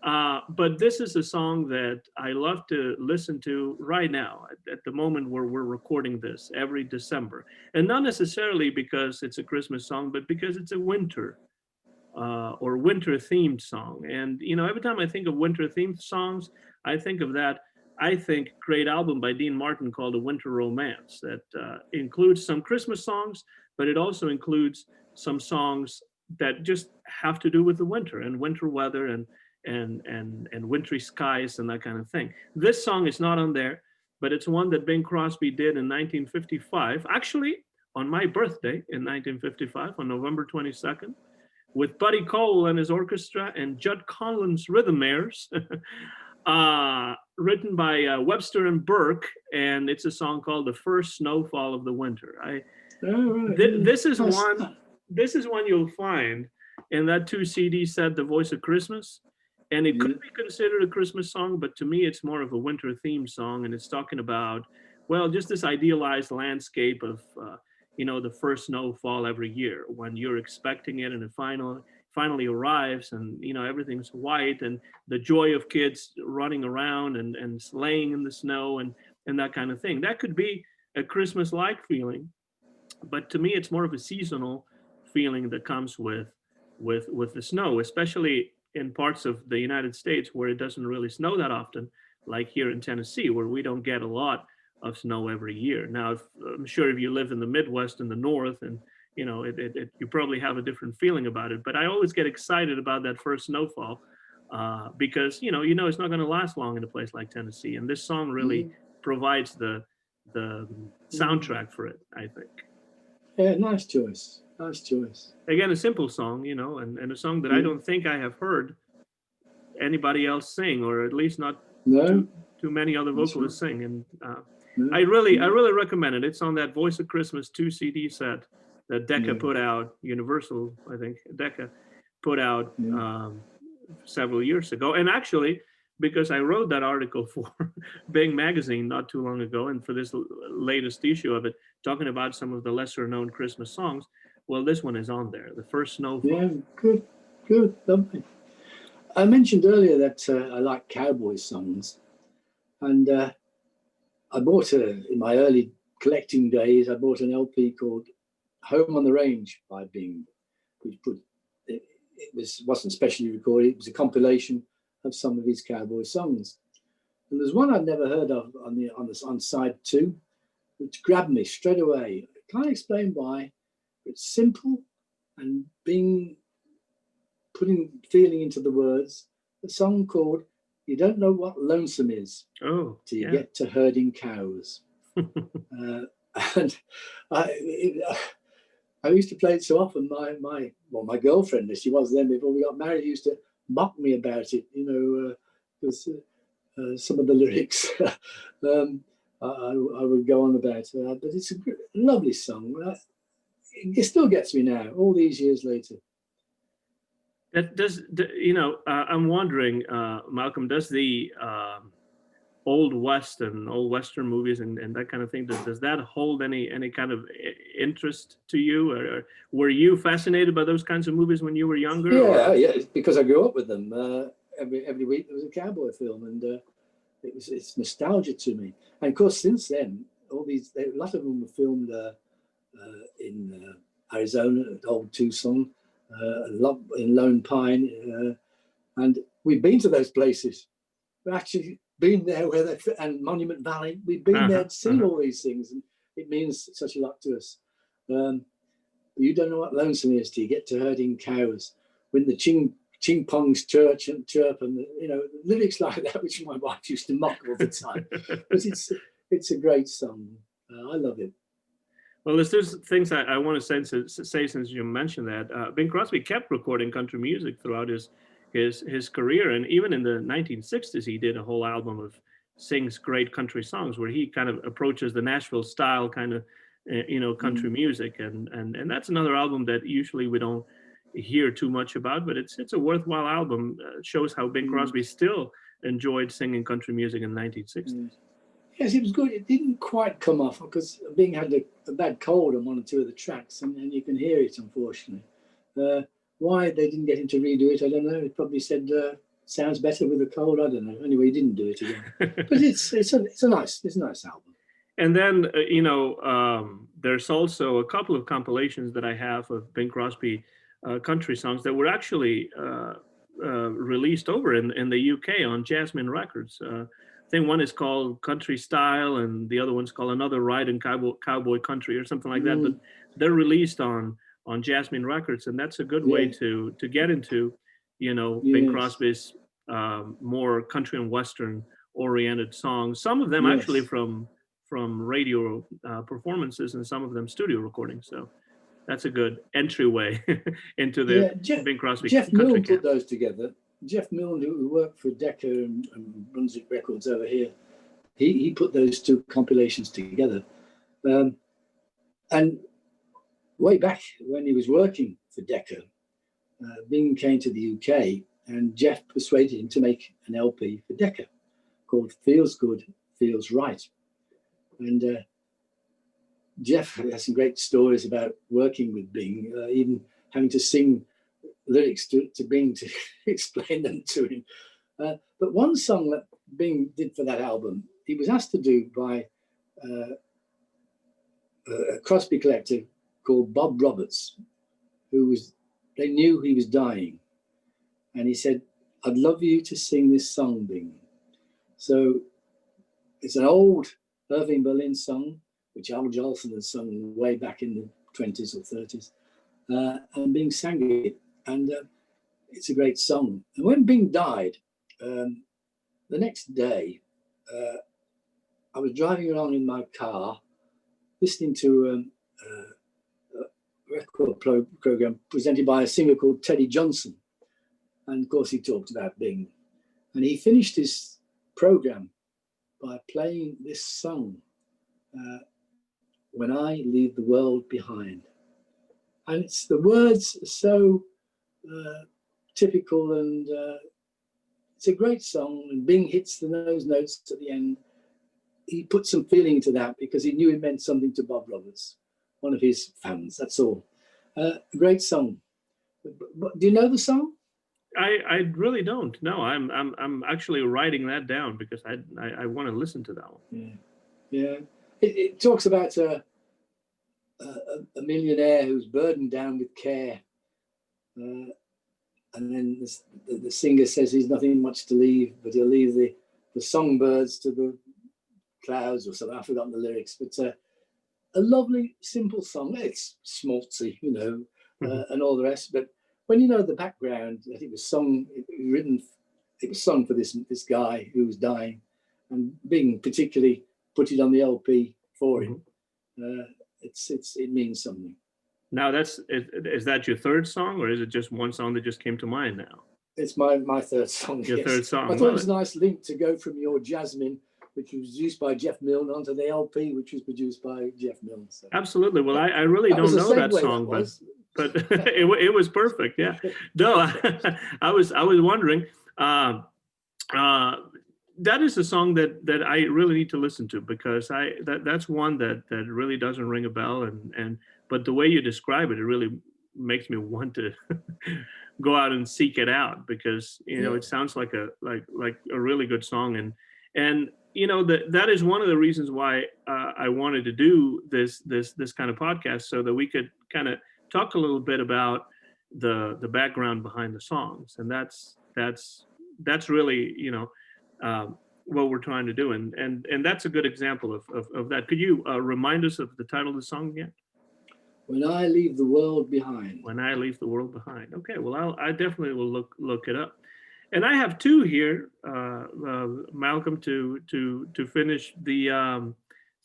[SPEAKER 1] But this is a song that I love to listen to right now, at the moment where we're recording this, every December. And not necessarily because it's a Christmas song, but because it's a winter or winter-themed song. And, every time I think of winter-themed songs, I think of that, great album by Dean Martin called A Winter Romance that includes some Christmas songs, but it also includes some songs that just have to do with the winter and winter weather and wintry skies and that kind of thing. This song is not on there, but it's one that Bing Crosby did in 1955, actually on my birthday in 1955, on November 22nd. with Buddy Cole and his orchestra and Judd Conlon's Rhythmaires, written by Webster and Burke, and it's a song called "The First Snowfall of the Winter." This is one. This is one you'll find in that 2 CD set, "The Voice of Christmas," and it could be considered a Christmas song, but to me, it's more of a winter theme song, and it's talking about, well, just this idealized landscape of the first snowfall every year when you're expecting it and it finally arrives, and everything's white, and the joy of kids running around and sleighing in the snow and that kind of thing. That could be a Christmas-like feeling, but to me it's more of a seasonal feeling that comes with the snow, especially in parts of the United States where it doesn't really snow that often, like here in Tennessee, where we don't get a lot of snow every year. Now, I'm sure if you live in the Midwest and the North, and you probably have a different feeling about it. But I always get excited about that first snowfall because it's not going to last long in a place like Tennessee, and this song really provides the soundtrack for it, I think.
[SPEAKER 2] Yeah, nice choice. Nice choice.
[SPEAKER 1] Again, a simple song, and a song that I don't think I have heard anybody else sing, or at least not too many other vocalists sing. And I really recommend it. It's on that Voice of Christmas 2 CD set that Decca put out, Universal, I think, Decca put out several years ago. And actually, because I wrote that article for Bing Magazine not too long ago, and for this latest issue of it, talking about some of the lesser known Christmas songs, well, this one is on there, The First Snowfall.
[SPEAKER 2] Yeah, good, lovely. I mentioned earlier that I like cowboy songs, and I bought in my early collecting days, I bought an LP called Home on the Range by Bing, which wasn't specially recorded. It was a compilation of some of his cowboy songs. And there's one I'd never heard of on side 2, which grabbed me straight away. I can't explain why. It's simple, and Bing putting feeling into the words. A song called "You Don't Know What Lonesome Is Till You Get to Herding Cows." And I used to play it so often. My girlfriend, as she was then before we got married, used to mock me about it. Because some of the lyrics I would go on about. But it's a lovely song. It still gets me now, all these years later.
[SPEAKER 1] I'm wondering, Malcolm, does the old Western movies and that kind of thing, does that hold any kind of interest to you? Or were you fascinated by those kinds of movies when you were younger?
[SPEAKER 2] Yeah, because I grew up with them. Every week there was a cowboy film, and it's nostalgia to me. And of course, since then, a lot of them were filmed in Arizona, old Tucson, in Lone Pine, and we've been to those places. We've actually been there and Monument Valley. We've been there, seen all these things, and it means such a lot to us. You don't know what lonesome is till you get to herding cows, when the ching pongs chirp and lyrics like that, which my wife used to mock all the time. But it's a great song. I love it.
[SPEAKER 1] Well, there's things I want to say since you mentioned that. Bing Crosby kept recording country music throughout his career, and even in the 1960s, he did a whole album of sings great country songs, where he kind of approaches the Nashville style kind of country music, and that's another album that usually we don't hear too much about, but it's a worthwhile album. It shows how Bing Crosby still enjoyed singing country music in the 1960s.
[SPEAKER 2] Yes, it was good. It didn't quite come off because Bing had a bad cold on 1 or 2 of the tracks, and you can hear it, unfortunately. Why they didn't get him to redo it, I don't know. He probably said sounds better with a cold. I don't know. Anyway, he didn't do it again. But it's a nice album.
[SPEAKER 1] And then there's also a couple of compilations that I have of Bing Crosby country songs that were actually released over in the UK on Jasmine Records. I think one is called Country-style, and the other one's called Another Ride in Cowboy Country, or something like that. But they're released on Jasmine Records, and that's a good way to get into, Bing Crosby's more country and Western oriented songs. Some of them actually from radio performances, and some of them studio recordings. So that's a good entryway into
[SPEAKER 2] Yeah,
[SPEAKER 1] the Bing Crosby
[SPEAKER 2] Jeff
[SPEAKER 1] country
[SPEAKER 2] Milne put
[SPEAKER 1] camp.
[SPEAKER 2] those together. Jeff Milne, who worked for Decca and Brunswick Records over here, he put those two compilations together. And way back when he was working for Decca, Bing came to the UK and Jeff persuaded him to make an LP for Decca called Feels Good, Feels Right. And Jeff has some great stories about working with Bing, even having to sing lyrics to Bing to explain them to him. But one song that Bing did for that album, he was asked to do by a Crosby collector called Bob Roberts, they knew he was dying. And he said, "I'd love you to sing this song, Bing." So it's an old Irving Berlin song, which Al Jolson had sung way back in the 20s or 30s. And Bing sang it. And it's a great song. And when Bing died, the next day, I was driving along in my car, listening to a record program presented by a singer called Teddy Johnson. And of course, he talked about Bing. And he finished his program by playing this song, "When I Leave the World Behind." And it's the words are so typical, and it's a great song. And Bing hits those notes at the end. He put some feeling into that because he knew it meant something to Bob Roberts, one of his fans. That's all. A great song. But do you know the song?
[SPEAKER 1] I really don't. No, I'm actually writing that down because I want to listen to that one.
[SPEAKER 2] Yeah. It talks about a millionaire who's burdened down with care, and then the singer says he's nothing much to leave, but he'll leave the songbirds to the clouds or something. I've forgotten the lyrics, but a lovely, simple song. It's schmaltzy, and all the rest. But when you know the background, that it was sung for this guy who was dying, and Bing particularly put it on the LP for him. It means something.
[SPEAKER 1] Now, is that your third song, or is it just one song that just came to mind now?
[SPEAKER 2] It's my third song.
[SPEAKER 1] Your third song.
[SPEAKER 2] I thought it was a nice link to go from your Jasmine, which was produced by Jeff Milne, onto the LP, which was produced by Jeff Milne. So.
[SPEAKER 1] Absolutely. Well, I really don't know that song, but it was perfect. Yeah. No, I was wondering. That is a song that I really need to listen to, because that's one that really doesn't ring a bell, but the way you describe it, it really makes me want to go out and seek it out, because it sounds like a really good song, and that is one of the reasons why I wanted to do this kind of podcast, so that we could kind of talk a little bit about the background behind the songs, and that's really what we're trying to do, and that's a good example of that. Could you remind us of the title of the song again?
[SPEAKER 2] When I Leave the World Behind.
[SPEAKER 1] When I Leave the World Behind. Okay, well, I definitely will look it up. And I have two here, Malcolm, to finish the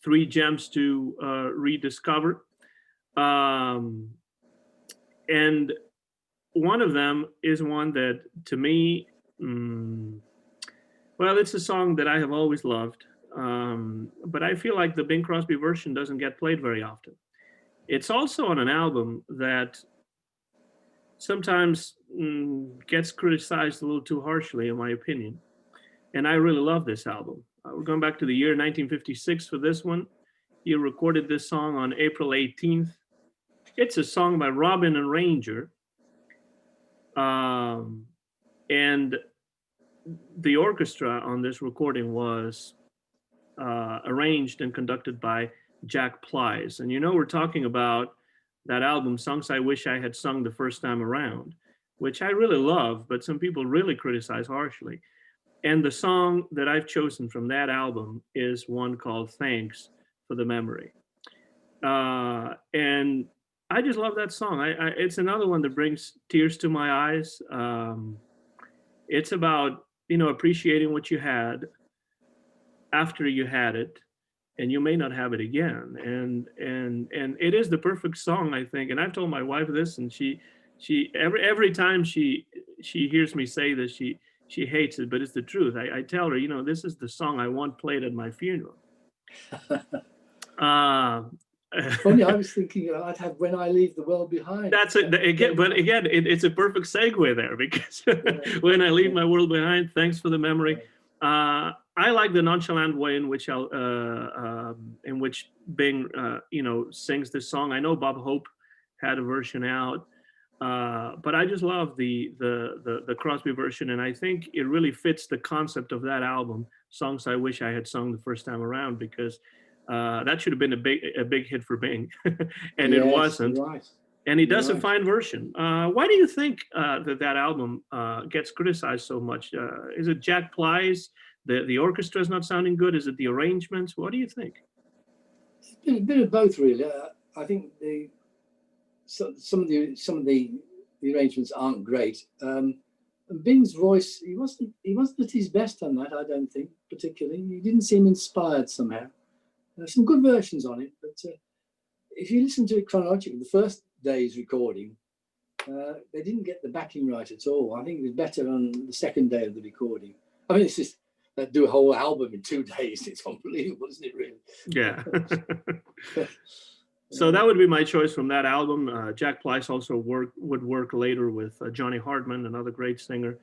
[SPEAKER 1] 3 gems to rediscover. And one of them is one that, to me, it's a song that I have always loved, but I feel like the Bing Crosby version doesn't get played very often. It's also on an album that sometimes gets criticized a little too harshly, in my opinion. And I really love this album. We're going back to the year 1956 for this one. He recorded this song on April 18th. It's a song by Robin and Ranger. And the orchestra on this recording was arranged and conducted by Jack Plies. And we're talking about that album, Songs I Wish I Had Sung the First Time Around, which I really love, but some people really criticize harshly. And the song that I've chosen from that album is one called Thanks for the Memory. And I just love that song. It's another one that brings tears to my eyes. It's about, appreciating what you had after you had it, and you may not have it again. And it is the perfect song, I think. And I've told my wife this, and she every time she hears me say this, she hates it, but it's the truth. I tell her, you know, this is the song I want played at my funeral.
[SPEAKER 2] Funny, I was thinking I'd have When I Leave the World Behind.
[SPEAKER 1] That's it again, but again, it's a perfect segue there, because When I Leave My World Behind, thanks for the memory. I like the nonchalant way in which Bing, you know, sings this song. I know Bob Hope had a version out, but I just love the Crosby version, and I think it really fits the concept of that album, Songs I Wish I Had Sung the First Time Around, because that should have been a big hit for Bing, and it wasn't. Right. And he does a fine version. Why do you think that album gets criticized so much? Is it Jack Ply's? The orchestra is not sounding good? Is it the arrangements? What do you think?
[SPEAKER 2] It's been a bit of both, really. I think some of the arrangements aren't great. Bing's voice, he wasn't at his best on that, I don't think, particularly. He didn't seem inspired somehow. Some good versions on it, but if you listen to it chronologically, the first day's recording, they didn't get the backing right at all. I think it was better on the second day of the recording. I mean, it's just do a whole album in 2 days. It's unbelievable, isn't it, really?
[SPEAKER 1] Yeah. So that would be my choice from that album. Jack Plyce also would work later with Johnny Hartman, another great singer.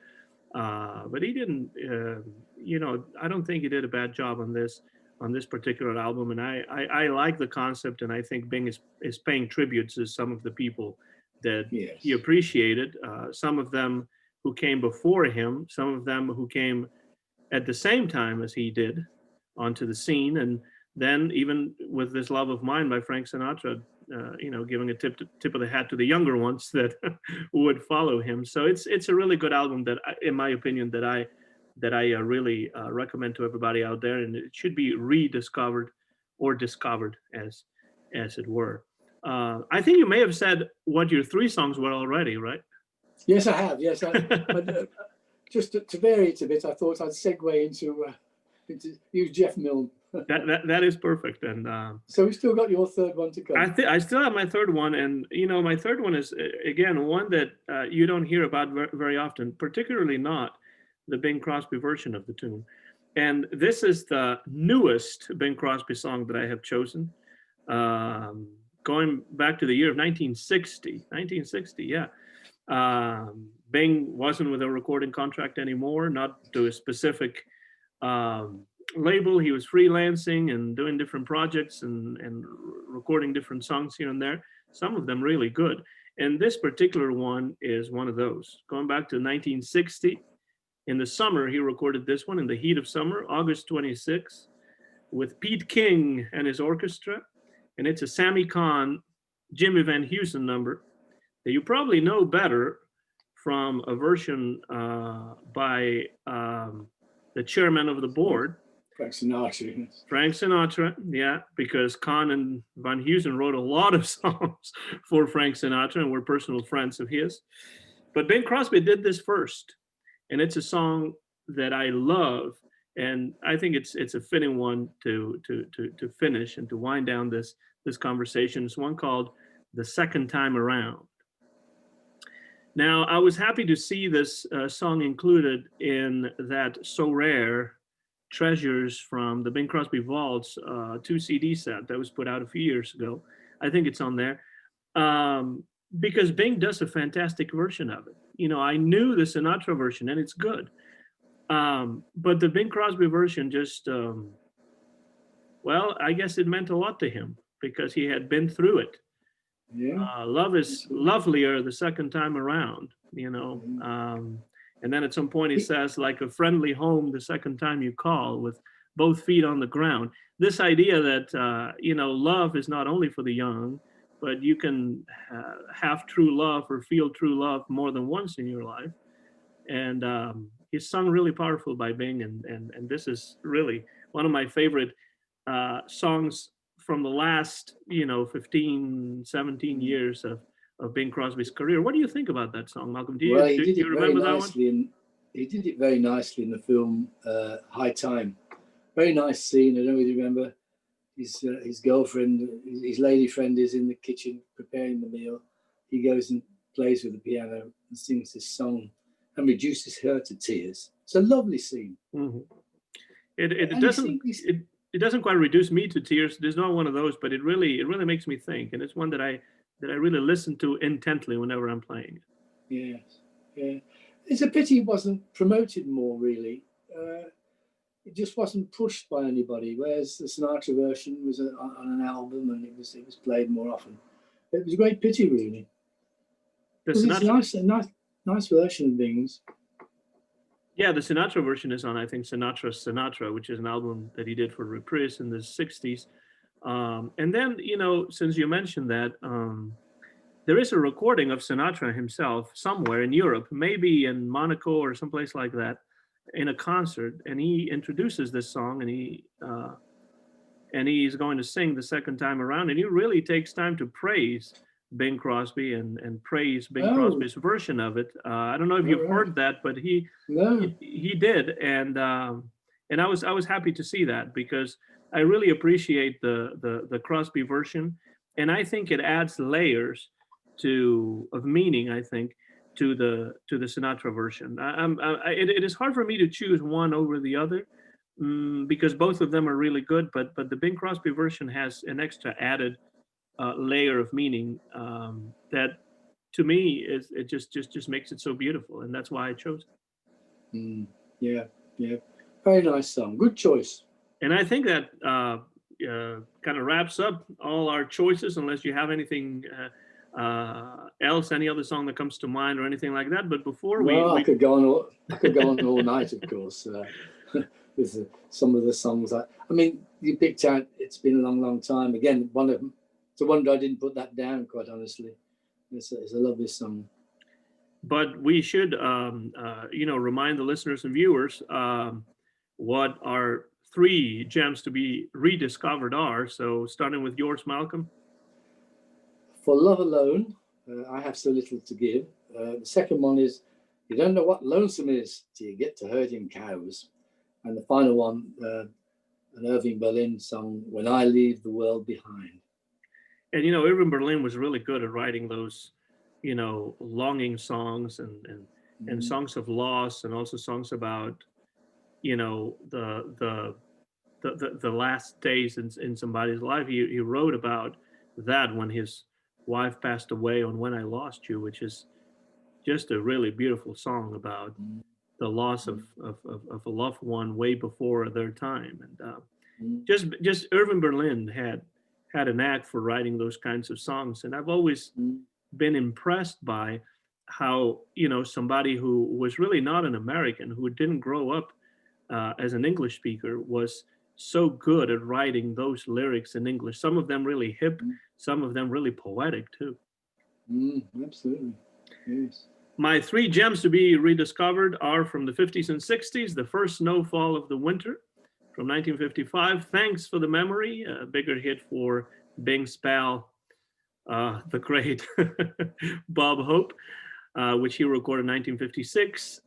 [SPEAKER 1] But he didn't, you know, I don't think he did a bad job on this particular album. And I like the concept, and I think Bing is paying tribute to some of the people that he appreciated. Some of them who came before him, some of them who came at the same time as he did onto the scene. And then even with This Love of Mine by Frank Sinatra, you know, giving a tip of the hat to the younger ones that would follow him. So it's a really good album that, in my opinion, that I really recommend to everybody out there, and it should be rediscovered or discovered, as it were. I think you may have said what your 3 songs were already, right?
[SPEAKER 2] Yes, I have. Yes, but just to vary it a bit, I thought I'd segue into use Jeff Milne.
[SPEAKER 1] that is perfect. And
[SPEAKER 2] so we still got your third one to come.
[SPEAKER 1] I still have my third one, and you know, my third one is again one that you don't hear about very often, particularly not the Bing Crosby version of the tune. And this is the newest Bing Crosby song that I have chosen, going back to the year of 1960. Yeah. Bing wasn't with a recording contract anymore, not to a specific label. He was freelancing and doing different projects and recording different songs here and there, some of them really good. And this particular one is one of those. Going back to 1960, in the summer, he recorded this one in the heat of summer, August 26th, with Pete King and his orchestra. And it's a Sammy Cahn, Jimmy Van Heusen number that you probably know better from a version by the chairman of the board,
[SPEAKER 2] Frank Sinatra.
[SPEAKER 1] Frank Sinatra, yeah, because Cahn and Van Heusen wrote a lot of songs for Frank Sinatra and were personal friends of his. But Bing Crosby did this first, and it's a song that I love, and I think it's a fitting one to finish and to wind down this conversation. It's one called The Second Time Around. Now, I was happy to see this song included in that So Rare Treasures from the Bing Crosby Vaults 2 CD set that was put out a few years ago. I think it's on there because Bing does a fantastic version of it. You know, I knew the Sinatra version, and it's good. But the Bing Crosby version just, well, I guess it meant a lot to him because he had been through it.
[SPEAKER 2] Yeah.
[SPEAKER 1] Love is lovelier the second time around, you know. And then at some point he says, like a friendly home the second time you call, with both feet on the ground. This idea that, you know, love is not only for the young, but you can have true love or feel true love more than once in your life. And he's sung really powerful by Bing. And this is really one of my favorite songs from the last, you know, 15, 17 years of Bing Crosby's career. What do you think about that song, Malcolm? Do you remember that one?
[SPEAKER 2] He did it very nicely in the film High Time. Very nice scene. I don't really remember. his girlfriend, his lady friend, is in the kitchen preparing the meal. He goes and plays with the piano and sings this song and reduces her to tears. It's a lovely scene.
[SPEAKER 1] Mm-hmm. It doesn't quite reduce me to tears. There's not one of those, but it really makes me think, and it's one that I really listen to intently whenever I'm playing it.
[SPEAKER 2] Yes, yeah. It's a pity it wasn't promoted more, really. It just wasn't pushed by anybody, whereas the Sinatra version was on an album and it was played more often. It was a great pity, really. It's a nice version of things.
[SPEAKER 1] Yeah, the Sinatra version is on, I think, Sinatra, which is an album that he did for Reprise in the 60s. And then, since you mentioned that, there is a recording of Sinatra himself somewhere in Europe, maybe in Monaco or someplace like that, in a concert, and he introduces this song, and he's going to sing the second time around, and he really takes time to praise Bing Crosby and praise Bing Crosby's version of it. I don't know if you've heard that, but he did, and I was happy to see that, because I really appreciate the Crosby version, and I think it adds layers of meaning, I think, to the Sinatra version. It is hard for me to choose one over the other, because both of them are really good, but the Bing Crosby version has an extra added layer of meaning that, to me, it just makes it so beautiful, and that's why I chose it.
[SPEAKER 2] Yeah, very nice song, good choice.
[SPEAKER 1] And I think that kind of wraps up all our choices, unless you have anything else, any other song that comes to mind or anything like that. But before
[SPEAKER 2] I could go on all night, of course, with some of the songs. I mean, you picked out It's Been a Long Time. Again, one of them. It's a wonder I didn't put that down, quite honestly. It's a lovely song.
[SPEAKER 1] But we should, remind the listeners and viewers what our 3 gems to be rediscovered are. So starting with yours, Malcolm.
[SPEAKER 2] For Love Alone, I Have So Little to Give. The second one is You Don't Know What Lonesome Is Till You Get to Herding Cows. And the final one, an Irving Berlin song, When I Leave the World Behind.
[SPEAKER 1] And, Irving Berlin was really good at writing those, longing songs and songs of loss, and also songs about, the last days in somebody's life. He wrote about that when his wife passed away on When I Lost You, which is just a really beautiful song about the loss of a loved one way before their time. And just Irving Berlin had a knack for writing those kinds of songs. And I've always been impressed by how, somebody who was really not an American, who didn't grow up as an English speaker, was so good at writing those lyrics in English. Some of them really hip, some of them really poetic too.
[SPEAKER 2] Absolutely, yes.
[SPEAKER 1] My 3 gems to be rediscovered are from the 50s and 60s. The First Snowfall of the Winter from 1955. Thanks for the Memory, a bigger hit for Bing's pal, the great Bob Hope, which he recorded in 1956.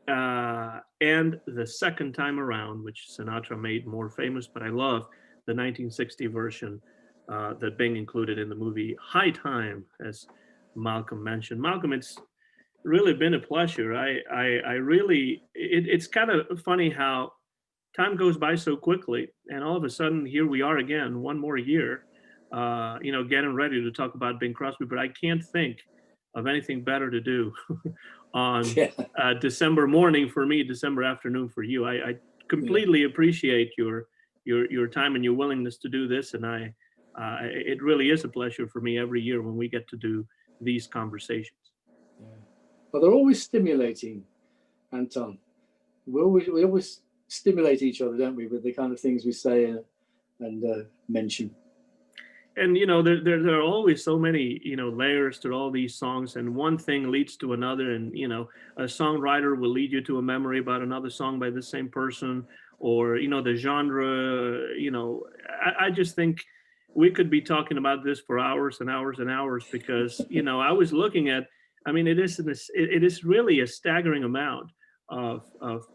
[SPEAKER 1] And The Second Time Around, which Sinatra made more famous, but I love the 1960 version that Bing included in the movie High Time, as Malcolm mentioned. Malcolm, it's really been a pleasure. I really, it's kind of funny how time goes by so quickly, and all of a sudden here we are again, one more year, getting ready to talk about Bing Crosby, but I can't think of anything better to do on December morning for me, December afternoon for you. I completely appreciate your time and your willingness to do this, and it really is a pleasure for me every year when we get to do these conversations.
[SPEAKER 2] Well, they're always stimulating, Anton. We always stimulate each other, don't we, with the kind of things we say and mention.
[SPEAKER 1] And there are always so many layers to all these songs, and one thing leads to another, and a songwriter will lead you to a memory about another song by the same person, or the genre. I just think we could be talking about this for hours and hours and hours, because I was looking at, it is really a staggering amount of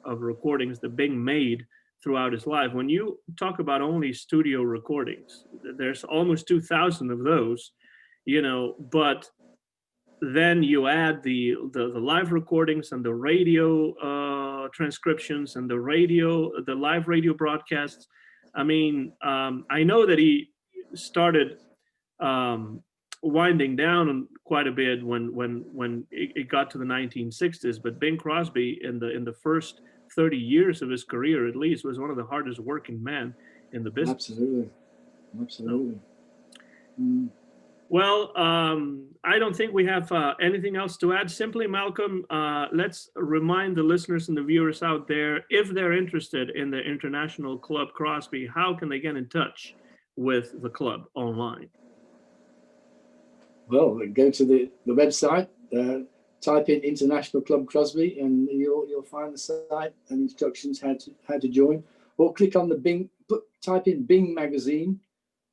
[SPEAKER 1] recordings that Bing made throughout his life. When you talk about only studio recordings, there's almost 2,000 of those, but then you add the live recordings and the radio transcriptions and the live radio broadcasts. I mean, I know that he started winding down quite a bit when it got to the 1960s, but Bing Crosby in the first 30 years of his career, at least, was one of the hardest working men in the business.
[SPEAKER 2] Absolutely.
[SPEAKER 1] So, well, I don't think we have anything else to add. Simply, Malcolm, let's remind the listeners and the viewers out there, if they're interested in the International Club Crosby, how can they get in touch with the club online?
[SPEAKER 2] Well, go to the website, type in International Club Crosby, and you'll find the site and instructions how to join. Or click on the type in Bing Magazine,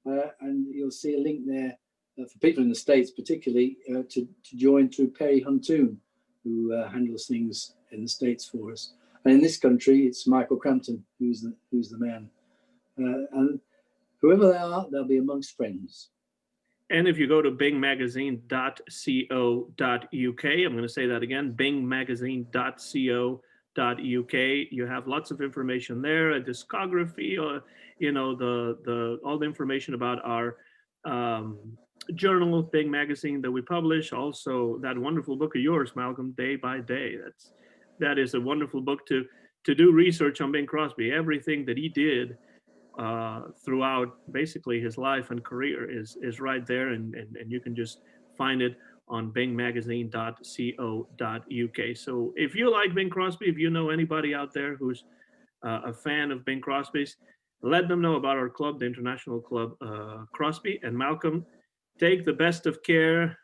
[SPEAKER 2] and you'll see a link there for people in the States, particularly to join through Perry Huntoon, who handles things in the States for us. And in this country, it's Michael Crampton who's the man. And whoever they are, they'll be amongst friends.
[SPEAKER 1] And if you go to bingmagazine.co.uk, I'm going to say that again, bingmagazine.co.uk, you have lots of information there, a discography, or all the information about our journal, Bing Magazine, that we publish. Also, that wonderful book of yours, Malcolm, Day by Day. That is a wonderful book to do research on Bing Crosby. Everything that he did throughout basically his life and career is right there, and you can just find it on bingmagazine.co.uk. So if you like Bing Crosby, if you know anybody out there who's a fan of Bing Crosby's, let them know about our club, the International Club Crosby. And Malcolm, take the best of care.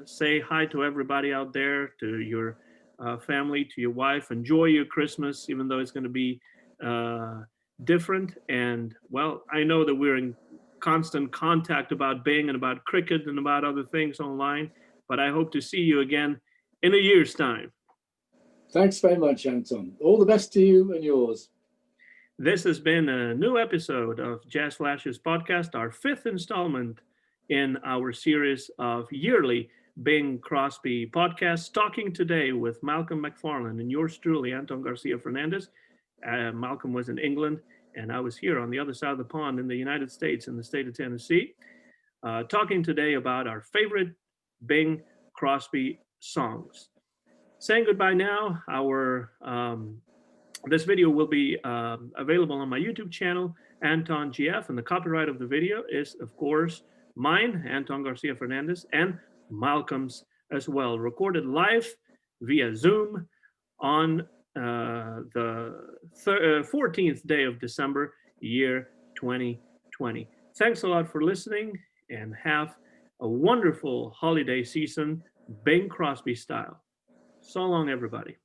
[SPEAKER 1] Say hi to everybody out there, to your family, to your wife. Enjoy your Christmas, even though it's going to be different. And well, I know that we're in constant contact about Bing and about cricket and about other things online, but I hope to see you again in a year's time.
[SPEAKER 2] Thanks very much, Anton. All the best to you and yours.
[SPEAKER 1] This has been a new episode of Jazz Flashes podcast, our 5th installment in our series of yearly Bing Crosby podcasts, talking today with Malcolm Macfarlane and yours truly, Anton Garcia-Fernandez. Malcolm was in England, and I was here on the other side of the pond in the United States, in the state of Tennessee, talking today about our favorite Bing Crosby songs. Saying goodbye now. This video will be available on my YouTube channel, Anton GF, and the copyright of the video is, of course, mine, Anton Garcia-Fernandez, and Malcolm's as well, recorded live via Zoom on the 14th day of December, year 2020. Thanks a lot for listening, and have a wonderful holiday season, Bing Crosby style. So long, everybody.